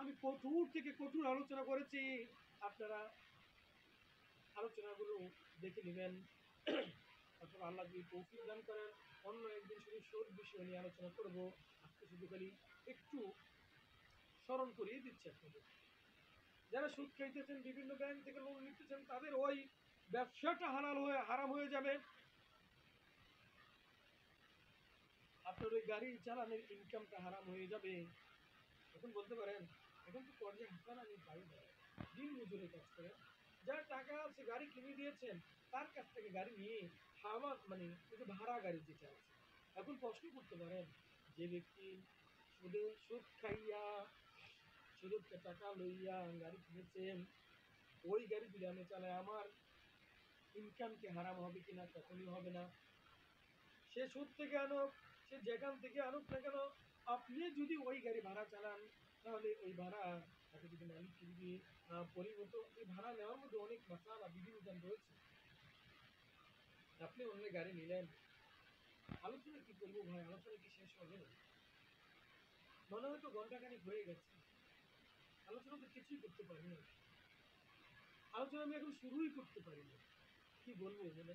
Speaker 1: আমি কঠোর থেকে কঠোর আলোচনা করেছি। আপনারা আলোচনাগুলো দেখে নেবেন। অথবা আল্লাহ যদি তৌফিক দান করেন, অন্য একদিন শুধু সুদ বিষয় নিয়ে আলোচনা করব। আজকে শুধু খালি একটু স্মরণ করিয়ে দিচ্ছি আপনাদের। যারা সুদ খাইতেছেন, বিভিন্ন ব্যাংক থেকে লোন নিতেছেন, তাদের ওই ব্যবসাটা হারাম হয়ে যাবে। আপনার ওই গাড়ি চালানোর ইনকামটা হারাম হয়ে যাবে। এখন বলতে পারেন, এখন তো পর্যায়ে হাসান আমি পাই না, দিন মজুরি কাজ করে, যার টাকা আছে গাড়ি কিনে দিয়েছেন, তার কাছ থেকে গাড়ি নিয়ে হাওয়া, মানে ওই যে ভাড়া গাড়ি যেটা আছে। এখন প্রশ্ন করতে পারেন, যে ব্যক্তি সুদ খাইয়া, সুদের টাকা লইয়া গাড়ি কিনেছেন, ওই গাড়ি যদি আমি চালাই, আমার ইনকাম কি হারাম হবে কিনা? কখনই হবে না। সে সুদ থেকে আনুক, সে যেখান থেকে আনুক না কেন, আপনি যদি ওই গাড়ি ভাড়া চালান, তাহলে ওই ভাড়া তাকে যদি মালিক যদি পরিমত, এই ভাড়া নেওয়ার মধ্যে অনেক মাসালা বিধিবিধান রয়েছে। আপনি অন্য গাড়ি নিলেন, আলোচনা কি করবো ভাই, আলোচনা কি শেষ হবে? মনে হয় তো ঘন্টাখানিক হয়ে গেছে, আলোচনা তো কিছুই করতে পারিনি। আলোচনা আমি এখন শুরুই করতে পারি না, কি বলবো বলে।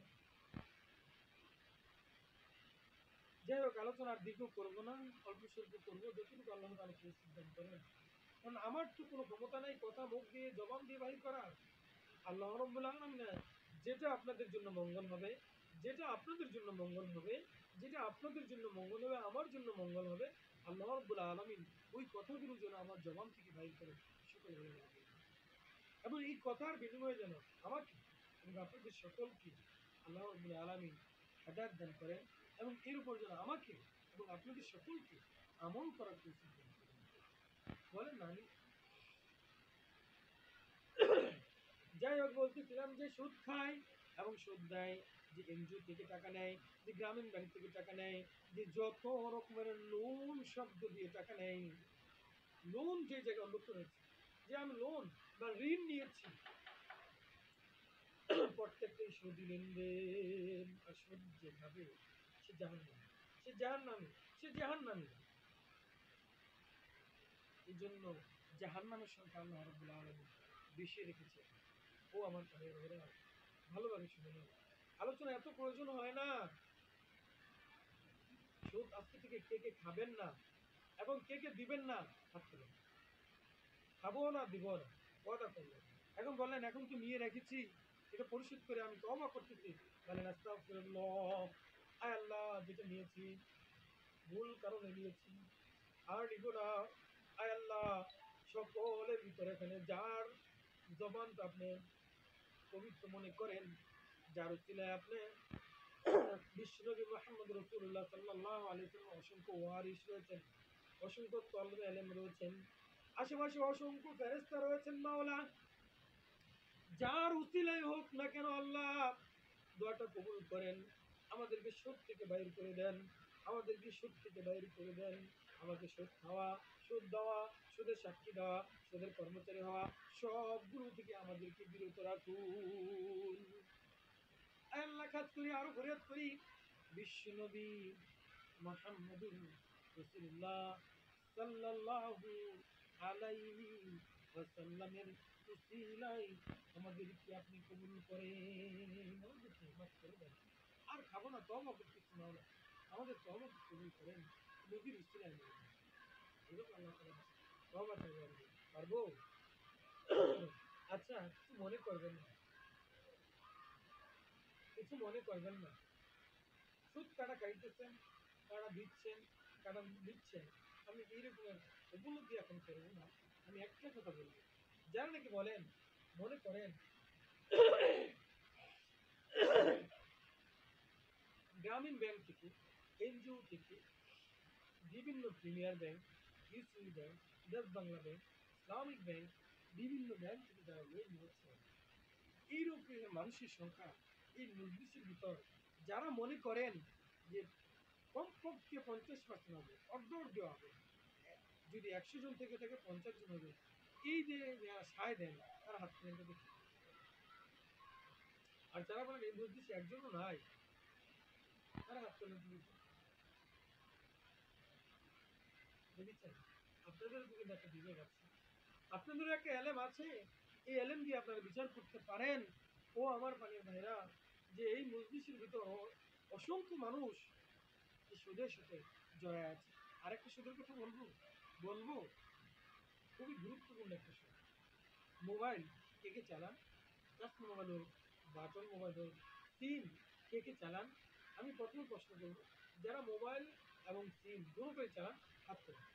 Speaker 1: যাই হোক, আলোচনা আর দীর্ঘ করবো না, অল্প স্বল্প করবো যতটুকু আল্লাহ তাআলা তৌফিক দান করেন। কারণ আমার তো কোনো ক্ষমতা নাই কথা মুখ দিয়ে জবান দিয়ে বাহির করার। আল্লাহ রাব্বুল আলামিন যেটা আপনাদের জন্য মঙ্গল হবে, যেটা আপনাদের জন্য মঙ্গল হবে, যেটা আপনাদের জন্য মঙ্গল হবে, আমার জন্য মঙ্গল হবে, আল্লাহ রাব্বুল আলামিন ওই কথাগুলো যেন আমার জবান থেকে বাহির করেন সকল বলে আমিন। এবং এই কথার বিনিময়ে যেন আমাকে এবং আপনাদের সকলকে আল্লাহ রাব্বুল আলামিন হেদায়েত দান করেন, এবং এর উপর যেন আমাকে এবং আপনাদের সকলকে আমল করার তৌফিক দান করেন। বলেন না আমি। যাই হোক, বলতেছিলাম যে সুদ খায় এবং সুদ দেয়, যে এনজিও থেকে টাকা নেয়, যে গ্রামীণ ব্যাংক থেকে টাকা নেয়, যে যত রকমের লোন শব্দ দিয়ে টাকা নেয়, লোন যে জায়গায় উল্লেখ করেছে, যে আমি লোন বা ঋণ নিয়েছি, প্রত্যেকটাই সুদী লেনদেন। আর সুদ যে খাবে সে জাহান্নামী, সে জাহান্নামী, সে জাহান্নামী। এই জন্য জাহান্নামের সংখ্যা আল্লাহ রাব্বুল আলামিন বেশি রেখেছে। ও আমার ভাইয়ের ভাইরা, ভালোভাবে শুনে নাও। আলোচনা এত প্রয়োজন হয় না। সুদ আজকে থেকে কে কে খাবেন না এবং কে কে দিবেন না, হাত তুলেন। খাবো না, দিব না, ওয়াদা করলেন। এখন বললেন এখন তো নিয়ে রেখেছি, এটা পরিশোধ করে আমি তওবা করতেছি, বলেন আস্তাগফিরুল্লাহ, আয় আল্লাহ যেটা নিয়েছি ভুল কারণে নিয়েছি, আর নিব না। আয় আল্লাহ, সকলের ভিতরে এখানে যার জবানটা আপনি পবিত্র মনে করেন, যার উসিলায় আপনি বিশ্বনবী মুহাম্মদ রাসূলুল্লাহ সাল্লাল্লাহু আলাইহি ওয়াসাল্লাম অসংখ্য ওয়ারিস রয়েছেন, অসংখ্য তলবে ইলম রয়েছেন, আশেপাশে অসংখ্য ফেরেশতা রয়েছেন মাওলা, যার উসিলায় হোক না কেন আল্লাহ দোয়াটা কবুল করেন, আমাদেরকে সুদ থেকে বাইর করে দেন, আমাদেরকে সুদ থেকে বাইর করে দেন, আমাকে সুদ খাওয়া, সুদ দেওয়া, সুদের সাক্ষী দেওয়া, সুদের কর্মচারী হওয়া সবগুলো থেকে আমাদেরকে বিরত রাখুন। আল্লাহ কাজ করি, আরো ফরিয়াদ করি, বিশ্বনবী মুহাম্মদুর রাসূলুল্লাহ সাল্লাল্লাহু আলাইহি ওয়াসাল্লামের উসিলায় আমাদেরকে আপনি কবুল করেন, আমাদেরকে মাফ করে দেন। আর খাবো না, তওবা করতেছি মাওলা, আমাদের তওবা কবুল করেন, নবীর উসিলায় মাওলা। এরকম আল্লাহ তাআলা তওবা চাইবো আমরা। পারবো? আচ্ছা, কিছু মনে করবেন না, কিছু মনে করবেন না। সুদ কারা খাইতেছেন, কারা দিচ্ছেন, কারা নিচ্ছেন, আমি এইরকমের উপলব্ধি এখন করবো না। আমি একটা কথা বলবো, যারা নাকি বলেন মনে করেন গ্রামীণ ব্যাংক থেকে, এনজিও থেকে, বিভিন্ন প্রিমিয়ার ব্যাংক, ইউসিবি ব্যাংক, দেশ বাংলা ব্যাংক, ইসলামিক ব্যাংক, বিভিন্ন ব্যাংক থেকে যারা লোন নিয়েছে, এইরকম মানুষের সংখ্যা এই মজলিসের ভিতর, যারা মনে করেন যে কমপক্ষে 50% হবে, অর্ধ দেওয়া হবে, যদি 100 জন থেকে থাকে 50 জন হবে, এই যে সায় দেন, তারা হাত তুলেন তো দেখি। আর যারা বলেন এই মজলিসে একজনও নাই, তারা হাত তুলেন তো দেখি। দেখেছেন, আপনাদের কিন্তু একটা বিবেক আছে, আপনাদের একটা এলেম আছে, এই এলেম দিয়ে আপনারা বিচার করতে পারেন। ও আমার পানির ভাইরা, যে এই মজলিসের ভিতর অসংখ্য মানুষ এই সুদের সাথে জড়ায় আছে। আরেকটা সুদের কথা বলবো, বলবো খুবই গুরুত্বপূর্ণ একটা সুদ। মোবাইল কে কে চালান, টাচ মোবাইল হোক, বাটন মোবাইল হোক, সিম কে কে চালান? আমি প্রথমে প্রশ্ন করব, যারা মোবাইল এবং সিম দুটোই চালান, হাত তোলেন।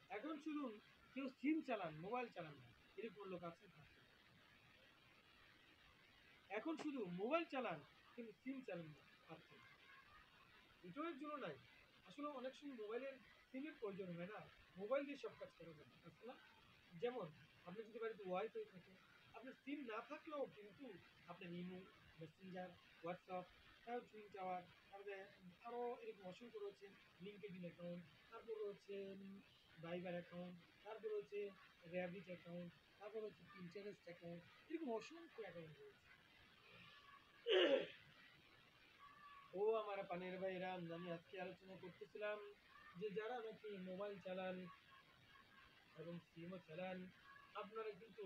Speaker 1: এখন শুধু কেউ সিম চালান, মোবাইল চালান না, এরকম লোক আছেন? হাত তোলেন। এখন শুধু মোবাইল চালান কিন্তু সিম চালান না, হাত তোলেন। এটার জন্য নাই, আসলে অনেক সময় মোবাইলের সিমের প্রয়োজন হয় না, মোবাইল দিয়ে সব কাজ করা যায়, আছে না? যেমন আপনি যদি বাড়িতে ওয়াইফাই থাকে, আপনার সিম না থাকলেও কিন্তু আপনি ইমো, মেসেঞ্জার, হোয়াটসঅ্যাপ, তারপর টুইন টাওয়ার, তারপরে আরও এরকম অসংখ্য রয়েছে, লিঙ্কেডিন অ্যাকাউন্ট, তারপর রয়েছে ভাইবার অ্যাকাউন্ট, তারপর রয়েছে র্যাবিট অ্যাকাউন্ট, তারপর হচ্ছে পিন্টারেস্ট অ্যাকাউন্ট, এরকম অসংখ্য অ্যাকাউন্ট রয়েছে। ও আমার পানের ভাইরা, আমি আজকে আলোচনা করতেছিলাম যে যারা নাকি মোবাইল চালান এবং সিমও চালান, আপনারা কিন্তু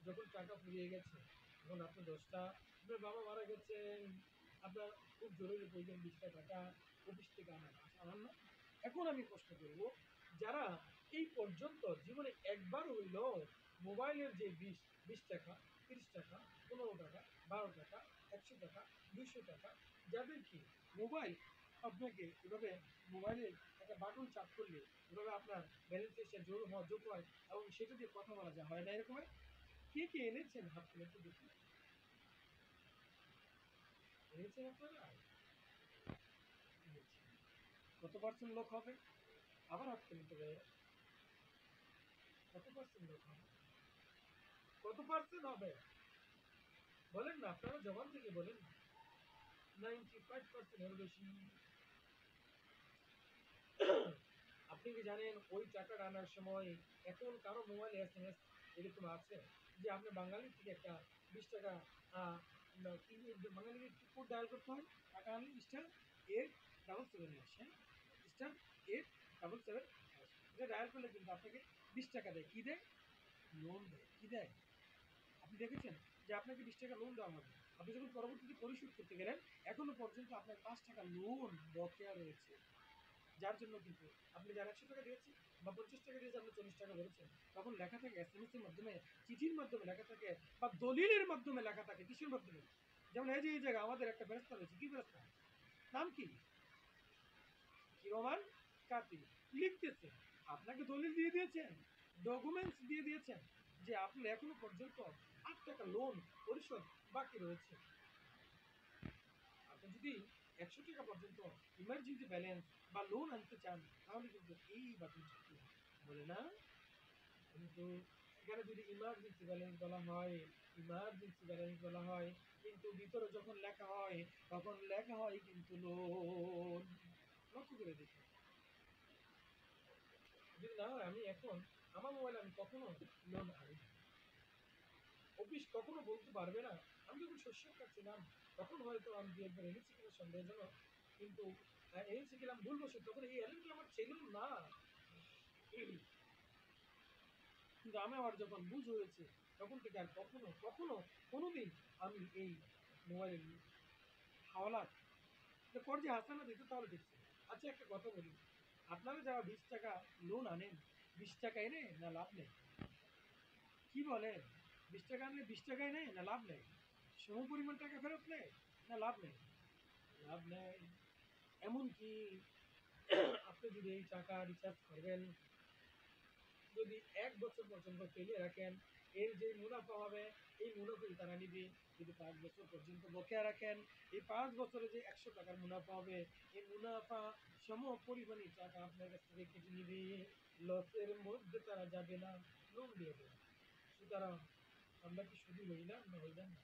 Speaker 1: যখন টাকা ফুরিয়ে গেছে, তখন আপনি 10টা, আপনার বাবা মারা গেছেন, আপনার খুব জরুরি প্রয়োজন 20টা টাকা অফিস থেকে আনার না। এখন আমি প্রশ্ন করব, যারা এই পর্যন্ত জীবনে একবার হইল মোবাইলের যে 20 টাকা, 30 টাকা, 15 টাকা, 12 টাকা, 100 টাকা, 200 টাকা, যাদের কি মোবাইল আপনাকে এভাবে মোবাইলে একটা বাটন চাপ করলে এভাবে আপনার ব্যালেন্সে সে যোগ হয় এবং সেটা দিয়ে কথা বলা যায়, হয় না এরকম? কে কে এনেছেন হাত তুলে একটু দেখি, এনেছেন আপনারা? এনেছেন। কত পার্সেন্ট লোক হবে? আবার হাত তুলে তো ভাইয়া, কত পার্সেন্ট লোক হবে? কত পার্সেন্ট হবে? বলেন না, আপনারা জবান থেকে বলেন। 95% এর বেশি। আপনি কি জানেন ওই টাকাটা আনার সময় এখন কারো মোবাইলে SMS এরকম আছে যে আপনি বাঙালি থেকে একটা 20 টাকা বাঙালি কোড ডায়াল করতে হয়, টাকা আনলে *877# হ্যাঁ, *877# এটা ডায়াল করলে কিন্তু আপনাকে 20 টাকা দেয়। কি দেয়? লোন দেয়। কি দেয়? আপনি দেখেছেন যে আপনাকে 20 টাকা লোন দেওয়া হবে, আপনি যখন পরবর্তীতে পরিশোধ করতে গেলেন এখনো পর্যন্ত আপনার 5 টাকা লোন বকেয়া রয়েছে। যার জন্য কিন্তু আপনি যার 100 টাকা দিয়েছেন বা 50 টাকা দিয়েছে, আপনি 40 টাকা ভরেছেন, তখন লেখা থাকে SMS এর মাধ্যমে, চিঠির মাধ্যমে লেখা থাকে, বা দলিলের মাধ্যমে লেখা থাকে। কিসের মাধ্যমে? যেমন এই যে এই জায়গায় আমাদের একটা ফেরেস্তা রয়েছে, কি ফেরেস্তা? নাম কি? কিরমান কাতিব। লিখতেছে, আপনাকে দলিল দিয়ে দিয়েছেন, ডকুমেন্টস দিয়ে দিয়েছেন যে আপনার এখনো পর্যন্ত 8 টাকা লোন পরিশোধ বাকি রয়েছে। আপনি যদি 100 টাকা পর্যন্ত ইমার্জেন্সি ব্যালেন্স বা লোন আনতে চান, তাহলে কিন্তু এই বাটন চাপতে হবে। বলে না? কিন্তু এখানে যদি ইমার্জেন্সি ব্যালেন্স বলা হয়, কিন্তু ভিতরে যখন লেখা হয় তখন লেখা হয় কিন্তু লোন। লক্ষ্য করে দেখুন। যদি না হয়, আমি এখন আমার মোবাইলে আমি কখনো লোন আনি না। অফিস কখনো বলতে পারবে না। আমি যখন শস্য কাটছিলাম তখন হয়তো আমি দু একবার এনেছি কিনা সন্দেহজনক, কিন্তু এনেছি কিনা ভুলবশত, তখন এই অ্যালার্মটা আমার ছিল না। কিন্তু আমি আমার যখন বুঝ হয়েছে তখন থেকে আর কখনো কখনো কোনোদিন আমি এই মোবাইলের হাওলাত কর্জে হাসানা দিতে তাহলে দেখছি। আচ্ছা, একটা কথা বলি, আপনারা যারা 20 টাকা লোন আনেন, 20 টাকা এনে না লাভ নেই? কি বলেন? 20 টাকা আনলে 20 টাকায় নেয় না লাভ নেই? সম পরিমাণ টাকা ফেরত নেয় না লাভ নেই? লাভ নেয়। এমনকি আপনি যদি এই টাকা রিচার্জ করবেন, যদি 1 বছর পর্যন্ত ফেলে রাখেন, এর যে মুনাফা হবে এই মুনাফাই তারা নিবে। যদি 5 বছর পর্যন্ত বকেয়া রাখেন, এই 5 বছরে যে 100 টাকার মুনাফা হবে, এই মুনাফা সম পরিমাণই টাকা আপনার কাছ থেকে কেটে নিবে। লসের মধ্যে তারা যাবে না, লোন দিয়ে দেবে। সুতরাং আমরা কি শুধু হইলাম না হইলাম না?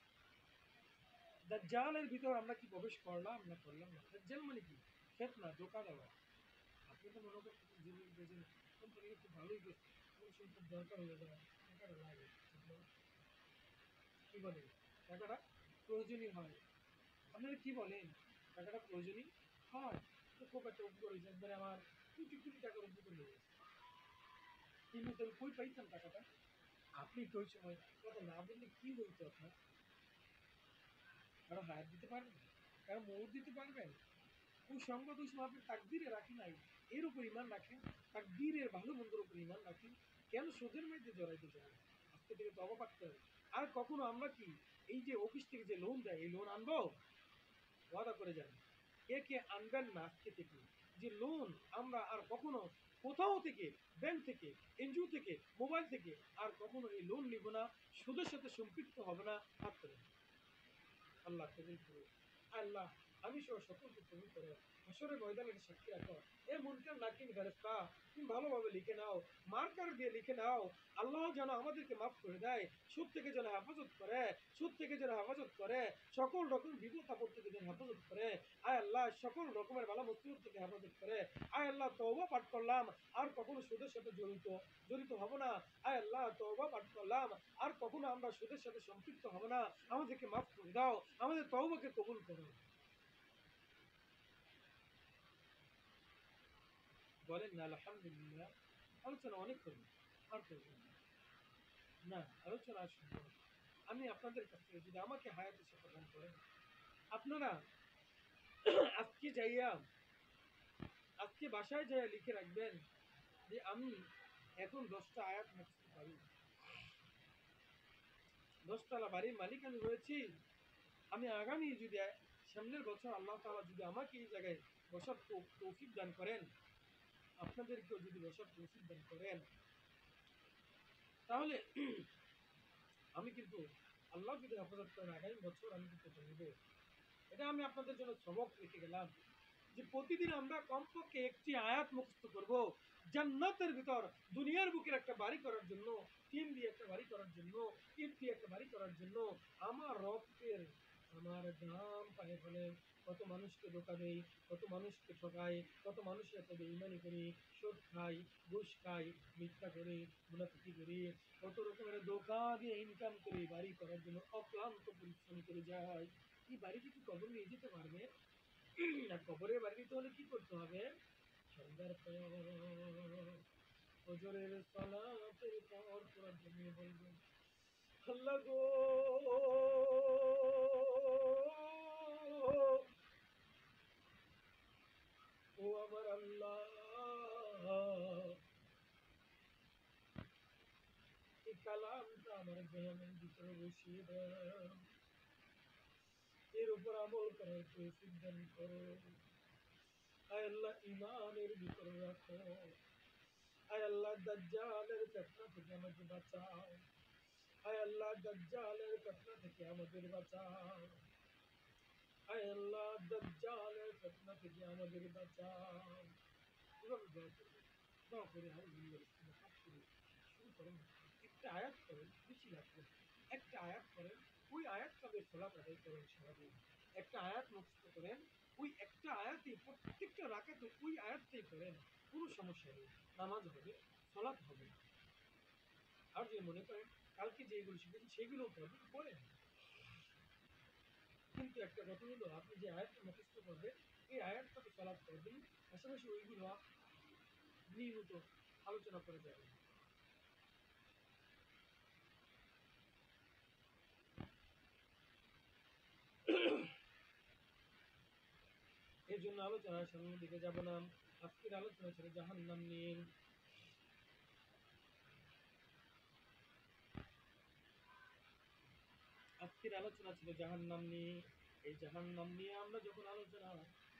Speaker 1: দাজ্জালের ভিতর আমরা কি প্রবেশ করলাম না করলাম না? দাজ্জাল মানে কি? ফিতনা, ধোঁকা দেওয়া। আপনি তো মনে করতেছেন জীবন বেঁচে কোম্পানিকে খুব ভালোই গেছে, কোন সময় খুব দরকার হয়ে যায়, টাকাটা লাগে, কি বলেন? টাকাটা প্রয়োজনীয় হয়। আপনারা কি বলেন? টাকাটা প্রয়োজনীয় হয়। তো খুব একটা উপকার হয়েছে, একবারে আমার কোটি কোটি টাকার উপকার হয়ে গেছে। কিন্তু আমি কই পাইতাম টাকাটা? আপনি কি ওই সময় কথা না বললে কি হইতো আপনার? কারো হায়াত দিতে পারবেন? কারো মৌত দিতে পারবেন? ওই সংবাদ ওই সময় আপনি তাকদীরে রাখেন নাই, এর উপর ইমান রাখেন, তাকদীরের ভালো মন্দের উপর ইমান রাখেন। কেন সুদের মধ্যে জড়াইতে চান? আজকে থেকে তওবা করতে হবে। আর কখনো আমরা কি এই যে অফিস থেকে যে লোন দেয় এই লোন আনবো? ওয়াদা করে যান। কে কে আনবেন না আজকে থেকে? যে লোন আমরা আর কখনো কোথাও থেকে, ব্যাংক থেকে, এনজিও থেকে, মোবাইল থেকে আর কখনো এই লোন নিব না, সুদের সাথে সম্পৃক্ত হবে না। হাত তোলেন। আল্লাহ কবুল করুন। আল্লাহ আমি সহ সকলকে কবুল করো। হাসরের ময়দানে এটা সাক্ষী রাখো। এ মুনকার নাকির ফেরেশতা, তুমি ভালোভাবে লিখে নাও, মার্কার দিয়ে লিখে নাও। আল্লাহ যেন আমাদেরকে মাফ করে দেয়, সুদ থেকে যেন হেফাজত করে, সকল রকম বিপদ আপদ থেকে যেন হেফাজত করে। আয় আল্লাহ সকল রকমের বালা মুসিবত থেকে হেফাজত করে। আয় আল্লাহ তওবা পাঠ করলাম, আর কখনো সুদের সাথে জড়িত হব না। আয় আল্লাহ তওবা পাঠ করলাম, আর কখনো আমরা সুদের সাথে সম্পৃক্ত হব না। আমাদেরকে মাফ করে দাও, আমাদের তওবাকে কবুল করো। বলেন না আলহামদুলিল্লাহ। আলোচনা অনেক হলো, আর করবেন না। না, আলোচনা শুনবো না। আমি আপনাদের কাছ থেকে যদি আমাকে হায়াতে সে প্রদান করেন, আপনারা আজকে যাইয়া, আজকে বাসায় যাইয়া লিখে রাখবেন যে আমি এখন 10টা আয়াত মুখস্থ পারি, 10তলা বাড়ির মালিক আমি হয়েছি। আমি আগামী যদি সামনের বছর আল্লাহ তাআলা যদি আমাকে এই জায়গায় বসার তৌফিক দান করেন, আপনাদেরকেও যদি বসার তৌফিক দান করেন, তাহলে আমি কিন্তু আল্লাহ যদি হেফাজত করেন আগামী বছর আমি কিন্তু এটা নেব। এটা আমি আপনাদের জন্য সবক রেখে গেলাম যে প্রতিদিন আমরা কমপক্ষে একটি আয়াত মুখস্থ করব জান্নাতের ভিতর, দুনিয়ার বুকের একটা বাড়ি করার জন্য, টিন দিয়ে একটা বাড়ি করার জন্য, ইট দিয়ে একটা বাড়ি করার জন্য। আমার রক্তের, আমার ঘাম পায়ে ফেলে কত মানুষকে ধোকা দেই, কত মানুষকে ঠকাই, কত মানুষের সাথে বেঈমানি করি, সুদ খাই, ঘুষ খাই, মিথ্যা করি, মুনাফিকি করি, কত রকমের ধোকা দিয়ে ইনকাম করি বাড়ি করার জন্য অক্লান্ত পরিশ্রম করে যাই। এই বাড়িটি কি কবর নিয়ে যেতে পারবে? আর কবরের বাড়ি দিতে হলে কি করতে হবে? সন্ধ্যার পর ফজরের সালাতের পর পুরো জমিয়ে বলবেন, আল্লাহ গো, ও আমার আল্লাহ, এই কালামটা আমার জহনের ভিতরে বসিয়ে দেন, এর উপর আমল করার তৌফিক দান করো। আয় আল্লাহ ইমানের ভিতরে রাখো। আয় আল্লাহ দাজ্জালের ফিতনা থেকে আমাকে বাঁচাও। আয় আল্লাহ দাজ্জালের ফিতনা থেকে আমাদের বাঁচাও। আয় আল্লাহ দাজ্জালের ফিতনা থেকে আমাদের বাঁচাও। এভাবে দোয়া করবেন। দোয়া করে আলহামদুলিল্লাহ বিসমিল্লাহ পাঠ করে শুরু করেন। একটা আয়াত করেন, বেশি লাগবে না। একটা আয়াত করেন, ওই আয়াতটা দিয়ে সালাত আদায় করেন সারাদিন। একটা আয়াত মুখস্থ করেন, ওই একটা আয়াতেই প্রত্যেকটা রাকাতে ওই আয়াতটাই করেন, কোনো সমস্যা নেই। নামাজ হবে, সালাত হবে। আর যে মনে করেন কালকে যেগুলো শিখেছেন সেগুলোও করবেন, করেন। কিন্তু একটা কথা হলো আপনি যে আয়াতটা মুখস্থ করবেন, এই আয়াতটাতে সালাত করবেন, পাশাপাশি ওইগুলো নিয়মিত আলোচনা করে যাবেন। এর জন্য আলোচনার সামনের দিকে যাব না। আজকের আলোচনা ছিল জাহান্নাম নিয়ে। আজকের আলোচনা ছিল জাহান্নাম নিয়ে। এই জাহান্নাম নিয়ে আমরা যখন আলোচনা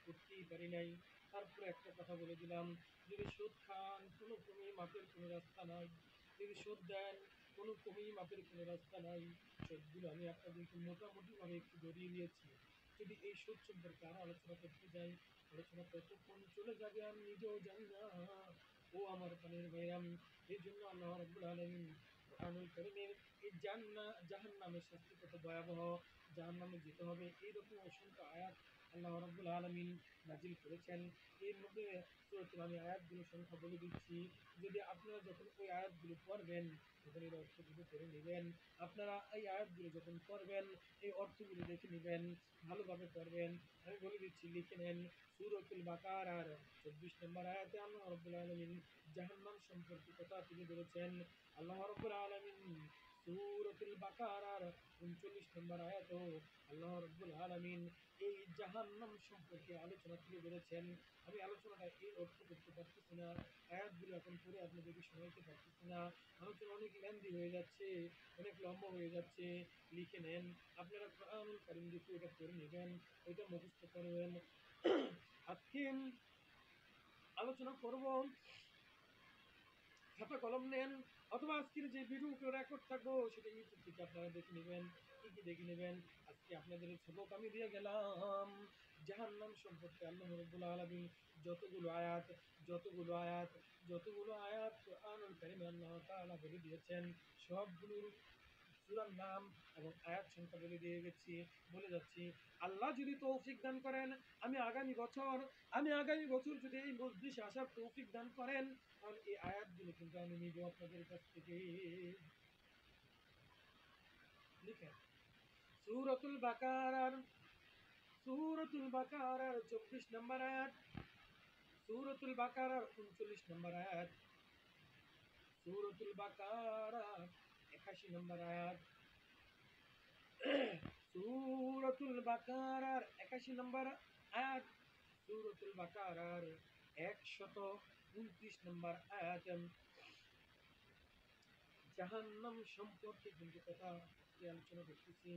Speaker 1: করতেই পারি নাই, তারপরে একটা কথা বলে দিলাম, যদি সুদ খান কোনো ক্রমেই মাপের কোনো রাস্তা নাই, যদি সুদ দেন কোনো ক্রমেই মাপের কোনো রাস্তা নাই। সবগুলো আমি আপনাদেরকে মোটামুটিভাবে একটু ধরিয়ে দিয়েছি। যদি এই সুদ সম্পর্কে আরো আলোচনা করতে যাই, আলোচনা কতক্ষণ চলে যাবে আমি নিজেও জানি না। ও আমার প্রাণের ভাইরাম, এই জন্য আল্লাহ রাব্বুল আলামিন কোরআনুল কারীমের এই জাহান্নামের শাস্তি কত ভয়াবহ, জাহান্নামে যেতে হবে এইরকম অসংখ্য আয়াত আল্লাহ রাব্বুল আলামিন নাজিল করেছেন। এর মধ্যে সূরাতুল, আমি আয়াতগুলো সংখ্যা বলে দিচ্ছি। যদি আপনারা যখন ওই আয়াতগুলো পড়বেন তখন এর অর্থগুলো করে নেবেন। আপনারা এই আয়াতগুলো যখন পড়বেন এই অর্থগুলো দেখে নেবেন, ভালোভাবে পড়বেন। আমি বলে দিচ্ছি, লিখে নেন। সূরাতুল বাকারার 24 নম্বর আয়াতে আল্লাহ রাব্বুল আলামিন জাহান্নাম সম্পর্কে কথা তুলে ধরেছেন। আল্লাহ রাব্বুল আলামিন সূরাতুল বাকারার 39 নম্বর আয়াতেও আল্লাহ রাব্বুল আলামিন এই জাহান্নাম সম্পর্কে আলোচনা তুলে ধরেছেন। আমি আলোচনাটা এই অর্থ করতে পারতেছি না, আয়াতগুলো এখন পড়ে আপনাদেরকে শোনাইতে পারতেছি না। আলোচনা অনেক লেন্দি হয়ে যাচ্ছে, অনেক লম্বা হয়ে যাচ্ছে। লিখে নেন, আপনারা কোরআনুল কারীম দেখে ওটা পড়ে নেবেন, ওইটা মুখস্থ করবেন। আজকে আলোচনা করব, খাতা কলম নেন, অথবা আজকের যে ভিডিও রেকর্ড থাকবো সেটা ইউটিউব থেকে আপনারা দেখে নেবেন। কি কি দেখে নেবেন? আজকে আপনাদের সবক আমি দিয়ে গেলাম জাহান্নাম সম্পর্কে। আল্লাহ রাব্বুল আলামিন যতগুলো আয়াত, যতগুলো আয়াত, যতগুলো আয়াত কোরআনুল কারীমে আল্লাহ তাআলা বলে দিয়েছেন, সবগুলোর সূরার নাম এবং আয়াত সংখ্যা বলে যাচ্ছি। আল্লাহ যদি তৌফিক দান করেন, আমি আগামী বছর যদি এই মজলিসে আসার তৌফিক দান করেন, তাহলে এই আয়াতগুলো কিন্তু আমি নিব আপনাদের কাছ থেকে। লিখেন, সূরাতুল বাকারার, 24 নম্বর আয়াত, সূরাতুল বাকারার 39 নম্বর আয়াত, সূরাতুল বাকারা 81 নম্বর আয়াত, সূরাতুল বাকারার 81 নম্বর আয়াত, সূরাতুল বাকারার 129 নম্বর আয়াত, জাহান্নাম সম্পর্কে কিন্তু কথা আলোচনা করতেছি।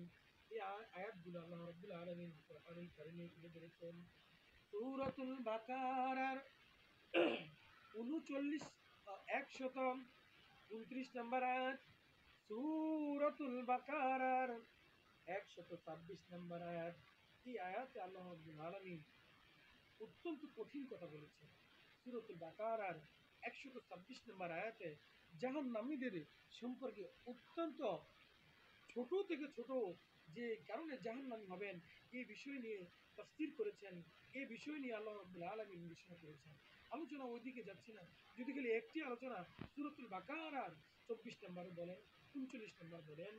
Speaker 1: এই আয়াতগুলো আল্লাহ রাব্বুল আলামিন কোরআনুল কারীমে তুলে ধরেছেন। সূরাতুল বাকারার 129 নম্বর আয়াত, সূরাতুল বাকারার 126 নম্বর আয়াত। এই আয়াতে আল্লাহ রাব্বুল আলামিন অত্যন্ত কঠিন কথা বলেছেন। সূরাতুল বাকারার 126 নম্বর আয়াতে জাহান্নামীদের সম্পর্কে অত্যন্ত ছোট থেকে ছোট যে কারণে জাহান্নামী হবেন এই বিষয় নিয়ে তাফসীর করেছেন। এই বিষয় নিয়ে আল্লাহ রাব্বুল আলামিন ঘোষণা করেছেন। আলোচনা ওইদিকে যাচ্ছে না, যদি খালি একটি আলোচনা সূরাতুল বাকারার 24 নম্বর বলেন, 39 নম্বর বলেন,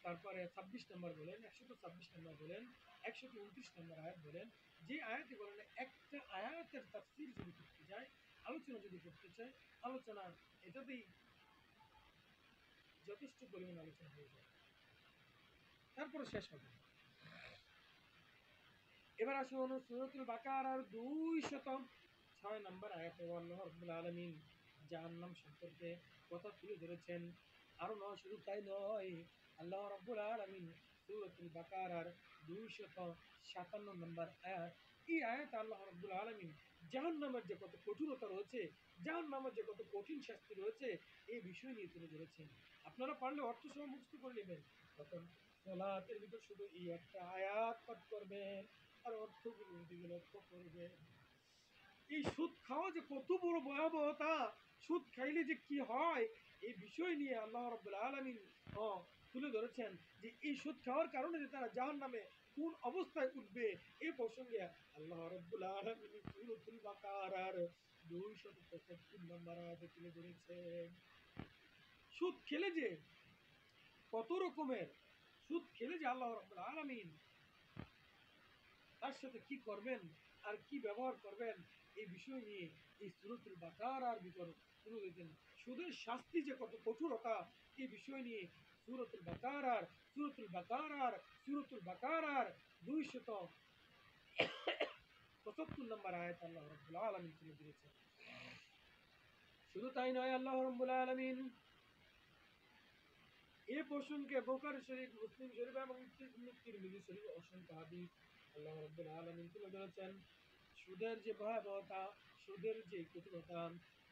Speaker 1: তারপরে 26 নম্বর বলেন, 126 নম্বর বলেন, 129 নম্বর আয়াত বলেন, যে আয়াতে বলেন একটা আয়াতের তাফসীর যদি করতে যায়, আলোচনা যদি করতে চায়, আলোচনা এটাতেই যথেষ্ট পরিমাণ আলোচনা হয়ে যায়, তারপরে শেষ হবে। এবার আসুন সূরাতুল বাকারার 206 নম্বর আয়াতে আল্লাহ রাব্বুল আলামিন জাহান্নাম সম্পর্কে কথা তুলে ধরেছেন। আরো নয়, শুধু তাই নয়, আল্লাহ রাব্বুল আলামিন সূরাতুল বাকারার 257 নম্বর আয়াত, এই আয়াতে আল্লাহ রাব্বুল আলামিন জাহান্নামের যে কত কঠোরতা রয়েছে, জাহান্নামের যে কত কঠিন শাস্তি রয়েছে, এই বিষয় নিয়ে তুলে ধরেছেন। আপনারা পারলে অর্থ সহ মুখস্থ করে নেবেন, তখন সালাতের ভিতর শুধু এই একটা আয়াত পাঠ করবেন আর অর্থগুলোর দিকে লক্ষ্য করবে। এই সুদ খাওয়া যে কত বড় ভয়াবহতা, সুদ খাইলে যে কি হয়, এই বিষয় নিয়ে আল্লাহ রাব্বুল আলামিন তুলে ধরেছেন যে এই সুদ খাওয়ার কারণে যে তারা জাহান্নামে কোন অবস্থায় উঠবে, এই প্রসঙ্গে আল্লাহ রাব্বুল আলামিন সূরাতুল বাকারার 275 নম্বর আয়াতে তুলে ধরেছেন। সুদ খেলে যে কত রকমের, সুদ খেলে যে আল্লাহ রাব্বুল আলামিন তার সাথে কি করবেন আর কি ব্যবহার করবেন, এই বিষয় নিয়ে এই সূরাতুল বাকারার ভিতর তুলে দিয়েছেন। সুদের শাস্তি যে কত কঠোরতা, এই বিষয় নিয়ে সূরাতুল বাকারার সূরাতুল বাকারার সূরাতুল বাকারার 275 নম্বর আয়াত আল্লাহ রাব্বুল আলামিন তুলে দিয়েছেন। শুধু তাই নয়, আল্লাহ রাব্বুল আলামিন এই প্রসঙ্গে বুখারী শরীফ, মুসলিম শরীফ এবং তিরমিজি শরীফ অসংখ্য হাদিস আল্লাহ রাব্বুল আলামিন তুলে ধরেছেন। সুদের যে ভয়াবহতা, সুদের যে কঠোরতা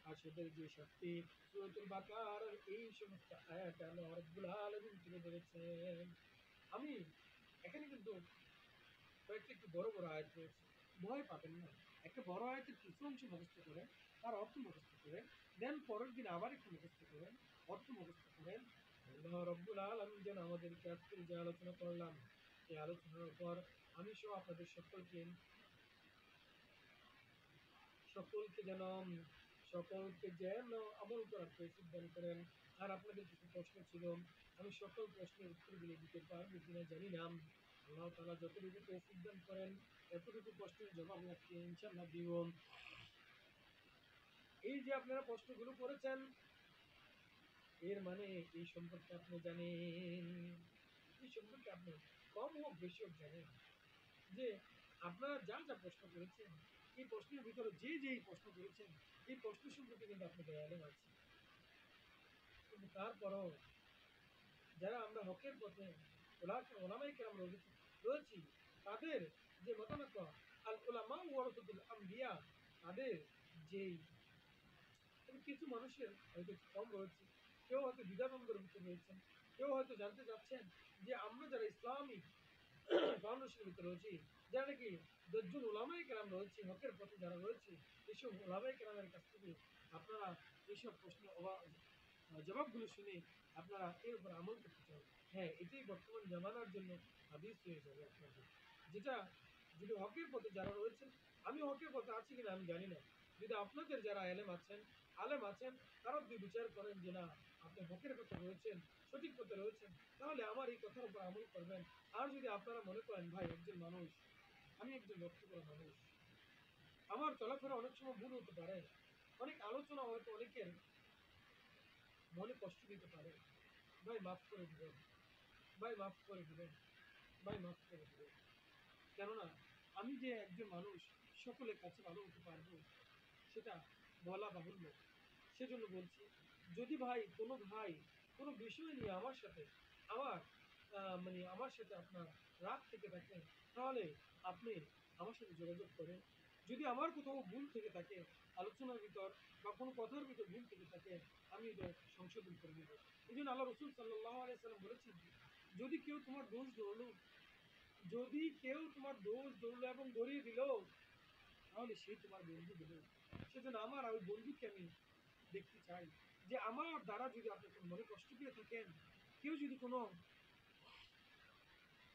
Speaker 1: আর সুদের যে শাস্তি, সূরাতুল বাকারার এই সমস্ত আয়াতে আল্লাহ রাব্বুল আলামিন তুলে ধরেছেন। আমি এখানে কিন্তু কয়েকটা একটু বড় বড় আয়াত রয়েছে, ভয় পাবেন না। একটা বড় আয়াতের কিছু অংশ মুখস্থ করেন, তার অর্থ মুখস্থ করেন, দেন পরের দিন আবার একটু মুখস্থ করেন, অর্থ মুখস্থ করেন। আল্লাহ রাব্বুল আলামিন যেন আমাদেরকে আজকে যে আলোচনা করলাম, এই আলোচনার উপর আমি সহ আপনাদের সকলকে যেন আমল করার তৌফিক দান করেন। আর আপনাদের কিছু প্রশ্ন ছিল, আমি সকল প্রশ্নের উত্তরগুলো দিতে পারবো কিনা জানি না। আল্লাহ তাআলা যতটুকু তৌফিক দান করেন, এতটুকু প্রশ্নের জবাব আজকে ইনশাআল্লাহ দিব। এই যে আপনারা প্রশ্নগুলো করেছেন, এর মানে এই সম্পর্কে আপনি জানেন, এই সম্পর্কে আপনি কম হোক বেশি হোক জানেন যে আপনারা যা যা প্রশ্ন করেছেন, এই প্রশ্নের ভিতরে যেই প্রশ্ন করেছেন, এই প্রশ্ন সম্পর্কে কিন্তু আপনাদের আলেম আছে। কিন্তু তারপরও যারা আমরা হকের পথে ওলামায়ে কেরাম রয়েছি, তাদের যে মতামত, আল উলামা ওয়ারাসাতুল আম্বিয়া, তাদের যেই কিছু মানুষের হয়তো কম রয়েছে, কেউ হয়তো দ্বিধাদ্বন্দ্বের ভিতরে রয়েছেন, কেউ হয়তো জানতে চাচ্ছেন যে আমরা যারা ইসলামিক ফাউন্ডেশনের ভিতরে রয়েছি, যারা নাকি ১০ জন ওলামায়ে কেরাম রয়েছে, হকের পথে যারা রয়েছে, এসব ওলামায়ে কেরামের কাছ থেকে আপনারা এইসব প্রশ্নের জবাবগুলো শুনে আপনারা এর উপর আমল করতে চান। হ্যাঁ, এটাই বর্তমান জামানার জন্য হাদিস হয়ে যাবে আপনাদের। যেটা যদি হকের পথে যারা রয়েছেন, আমি হকের পথে আছি কিনা আমি জানি না। যদি আপনাদের যারা আলেম আছেন, তারা যদি বিচার করেন যে না, আপনি হকের পথে রয়েছেন, সঠিক পথে রয়েছেন, তাহলে আমার এই কথার উপর আমল করবেন। আর যদি আপনারা মনে করেন ভাই একজন মানুষ, আমি একজন লক্ষ্য করা মানুষ, আমার চলাফেরা অনেক সময় ভুল হতে পারে, অনেক আলোচনা হয়তো অনেকের মনে কষ্ট দিতে পারে, ভাই মাফ করে দিবেন, ভাই মাফ করে দিবেন, ভাই মাফ করে দিবেন। কেননা আমি যে একজন মানুষ সকলের কাছে ভালো হতে পারবো সেটা বলা বাহুল্য। সেজন্য বলছি, যদি ভাই কোনো বিষয় নিয়ে আমার সাথে আমার মানে আমার সাথে আপনার রাগ থেকে থাকেন, তাহলে আপনি আমার সাথে যোগাযোগ করেন। যদি আমার কোথাও ভুল থেকে থাকে, আলোচনার ভিতর বা কোনো কথার ভিতর ভুল থেকে থাকে, আমি এটা সংশোধন করে নেব। এই জন্য আল্লাহ রসুল সাল্লাল্লাহু আলাইহি সাল্লাম বলেছেন, যদি কেউ তোমার দোষ ধরলো, যদি কেউ তোমার দোষ ধরলো এবং ধরিয়ে দিল, তাহলে সে তোমার বন্ধু হবে। সেজন্য আমার ওই বন্ধুকে আমি দেখতে চাই যে আমার দ্বারা যদি আপনি কোনো মনে কষ্ট পেয়ে থাকেন, কেউ যদি কোনো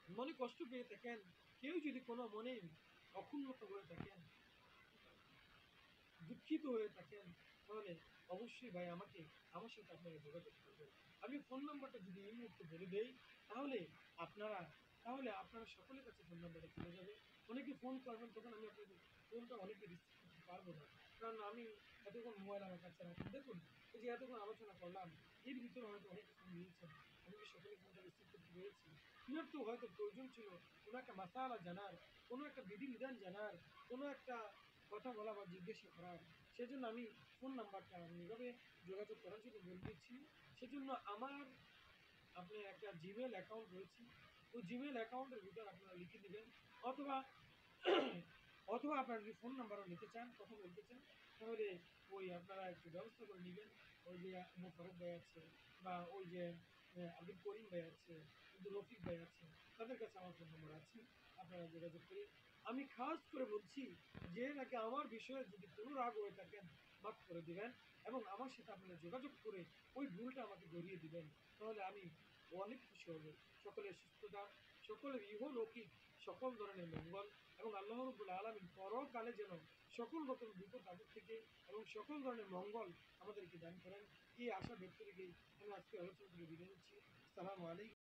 Speaker 1: মনে কষ্ট পেয়ে থাকেন, কেউ যদি কোনো মনে অক্ষুণ্ণতা হয়ে থাকেন, দুঃখিত হয়ে থাকেন, তাহলে অবশ্যই ভাই আমার সাথে আপনারা যোগাযোগ করবেন। আমি ফোন নাম্বারটা যদি এই মুহূর্তে বলে দেই, তাহলে আপনারা আপনারা সকলের কাছে ফোন নাম্বারটা চলে যাবে। অনেকে ফোন করবেন, তখন আমি আপনাদের ফোনটা অনেকে রিসিভ করতে পারবো না, কারণ আমি এতক্ষণ মোবাইল আমার কাছে রাখি। দেখুন, এই যে এতক্ষণ আলোচনা করলাম, এর ভিতরে হয়তো অনেকে ফোন নিয়েছেন, আমি কি সকলে ফোনটা রিসিভ করতে পেরেছি? আপনার তো হয়তো প্রয়োজন ছিল কোনো একটা মাসালা জানার, কোনো একটা বিধিবিধান জানার, কোনো একটা কথা বলা বা জিজ্ঞাসা করার। সেজন্য আমি ফোন নাম্বারটা আমি এভাবে যোগাযোগ করার জন্য বলে দিচ্ছি। সেজন্য আমার আপনার একটা জিমেল অ্যাকাউন্ট রয়েছে, ওই জিমেল অ্যাকাউন্টের ভিতর আপনারা লিখে দিবেন, অথবা অথবা আপনারা যদি ফোন নাম্বারও নিতে চান, কথা বলতে চান, তাহলে ওই আপনারা একটু ব্যবস্থা করে নেবেন। ওই যে মোশারফ ভাই আছে, বা ওই যে আব্দুল করিম ভাই আছে, আব্দুল রফিক ভাই আছে, তাদের কাছে আমার ফোন নাম্বার আছে, আপনারা যোগাযোগ করে। আমি খাস করে বলছি যে নাকি আমার বিষয়ে যদি কোনো রাগ হয়ে থাকেন, মাফ করে দিবেন, এবং আমার সাথে আপনারা যোগাযোগ করে ওই ভুলটা আমাকে ধরিয়ে দিবেন, তাহলে আমি অনেক খুশি হব। সকলের সুস্থতা, সকলের ইহলৌকিক সকল ধরনের মঙ্গল, এবং আল্লাহ রাব্বুল আলামিন পরকালে যেন সকল রকম বিপদ আপদ থেকে এবং সকল ধরনের মঙ্গল আমাদেরকে দান করেন, এই আশা ব্যক্ত রেখেই আমি আজকে আলোচনা থেকে বিদায় নিচ্ছি। আসসালামু আলাইকুম।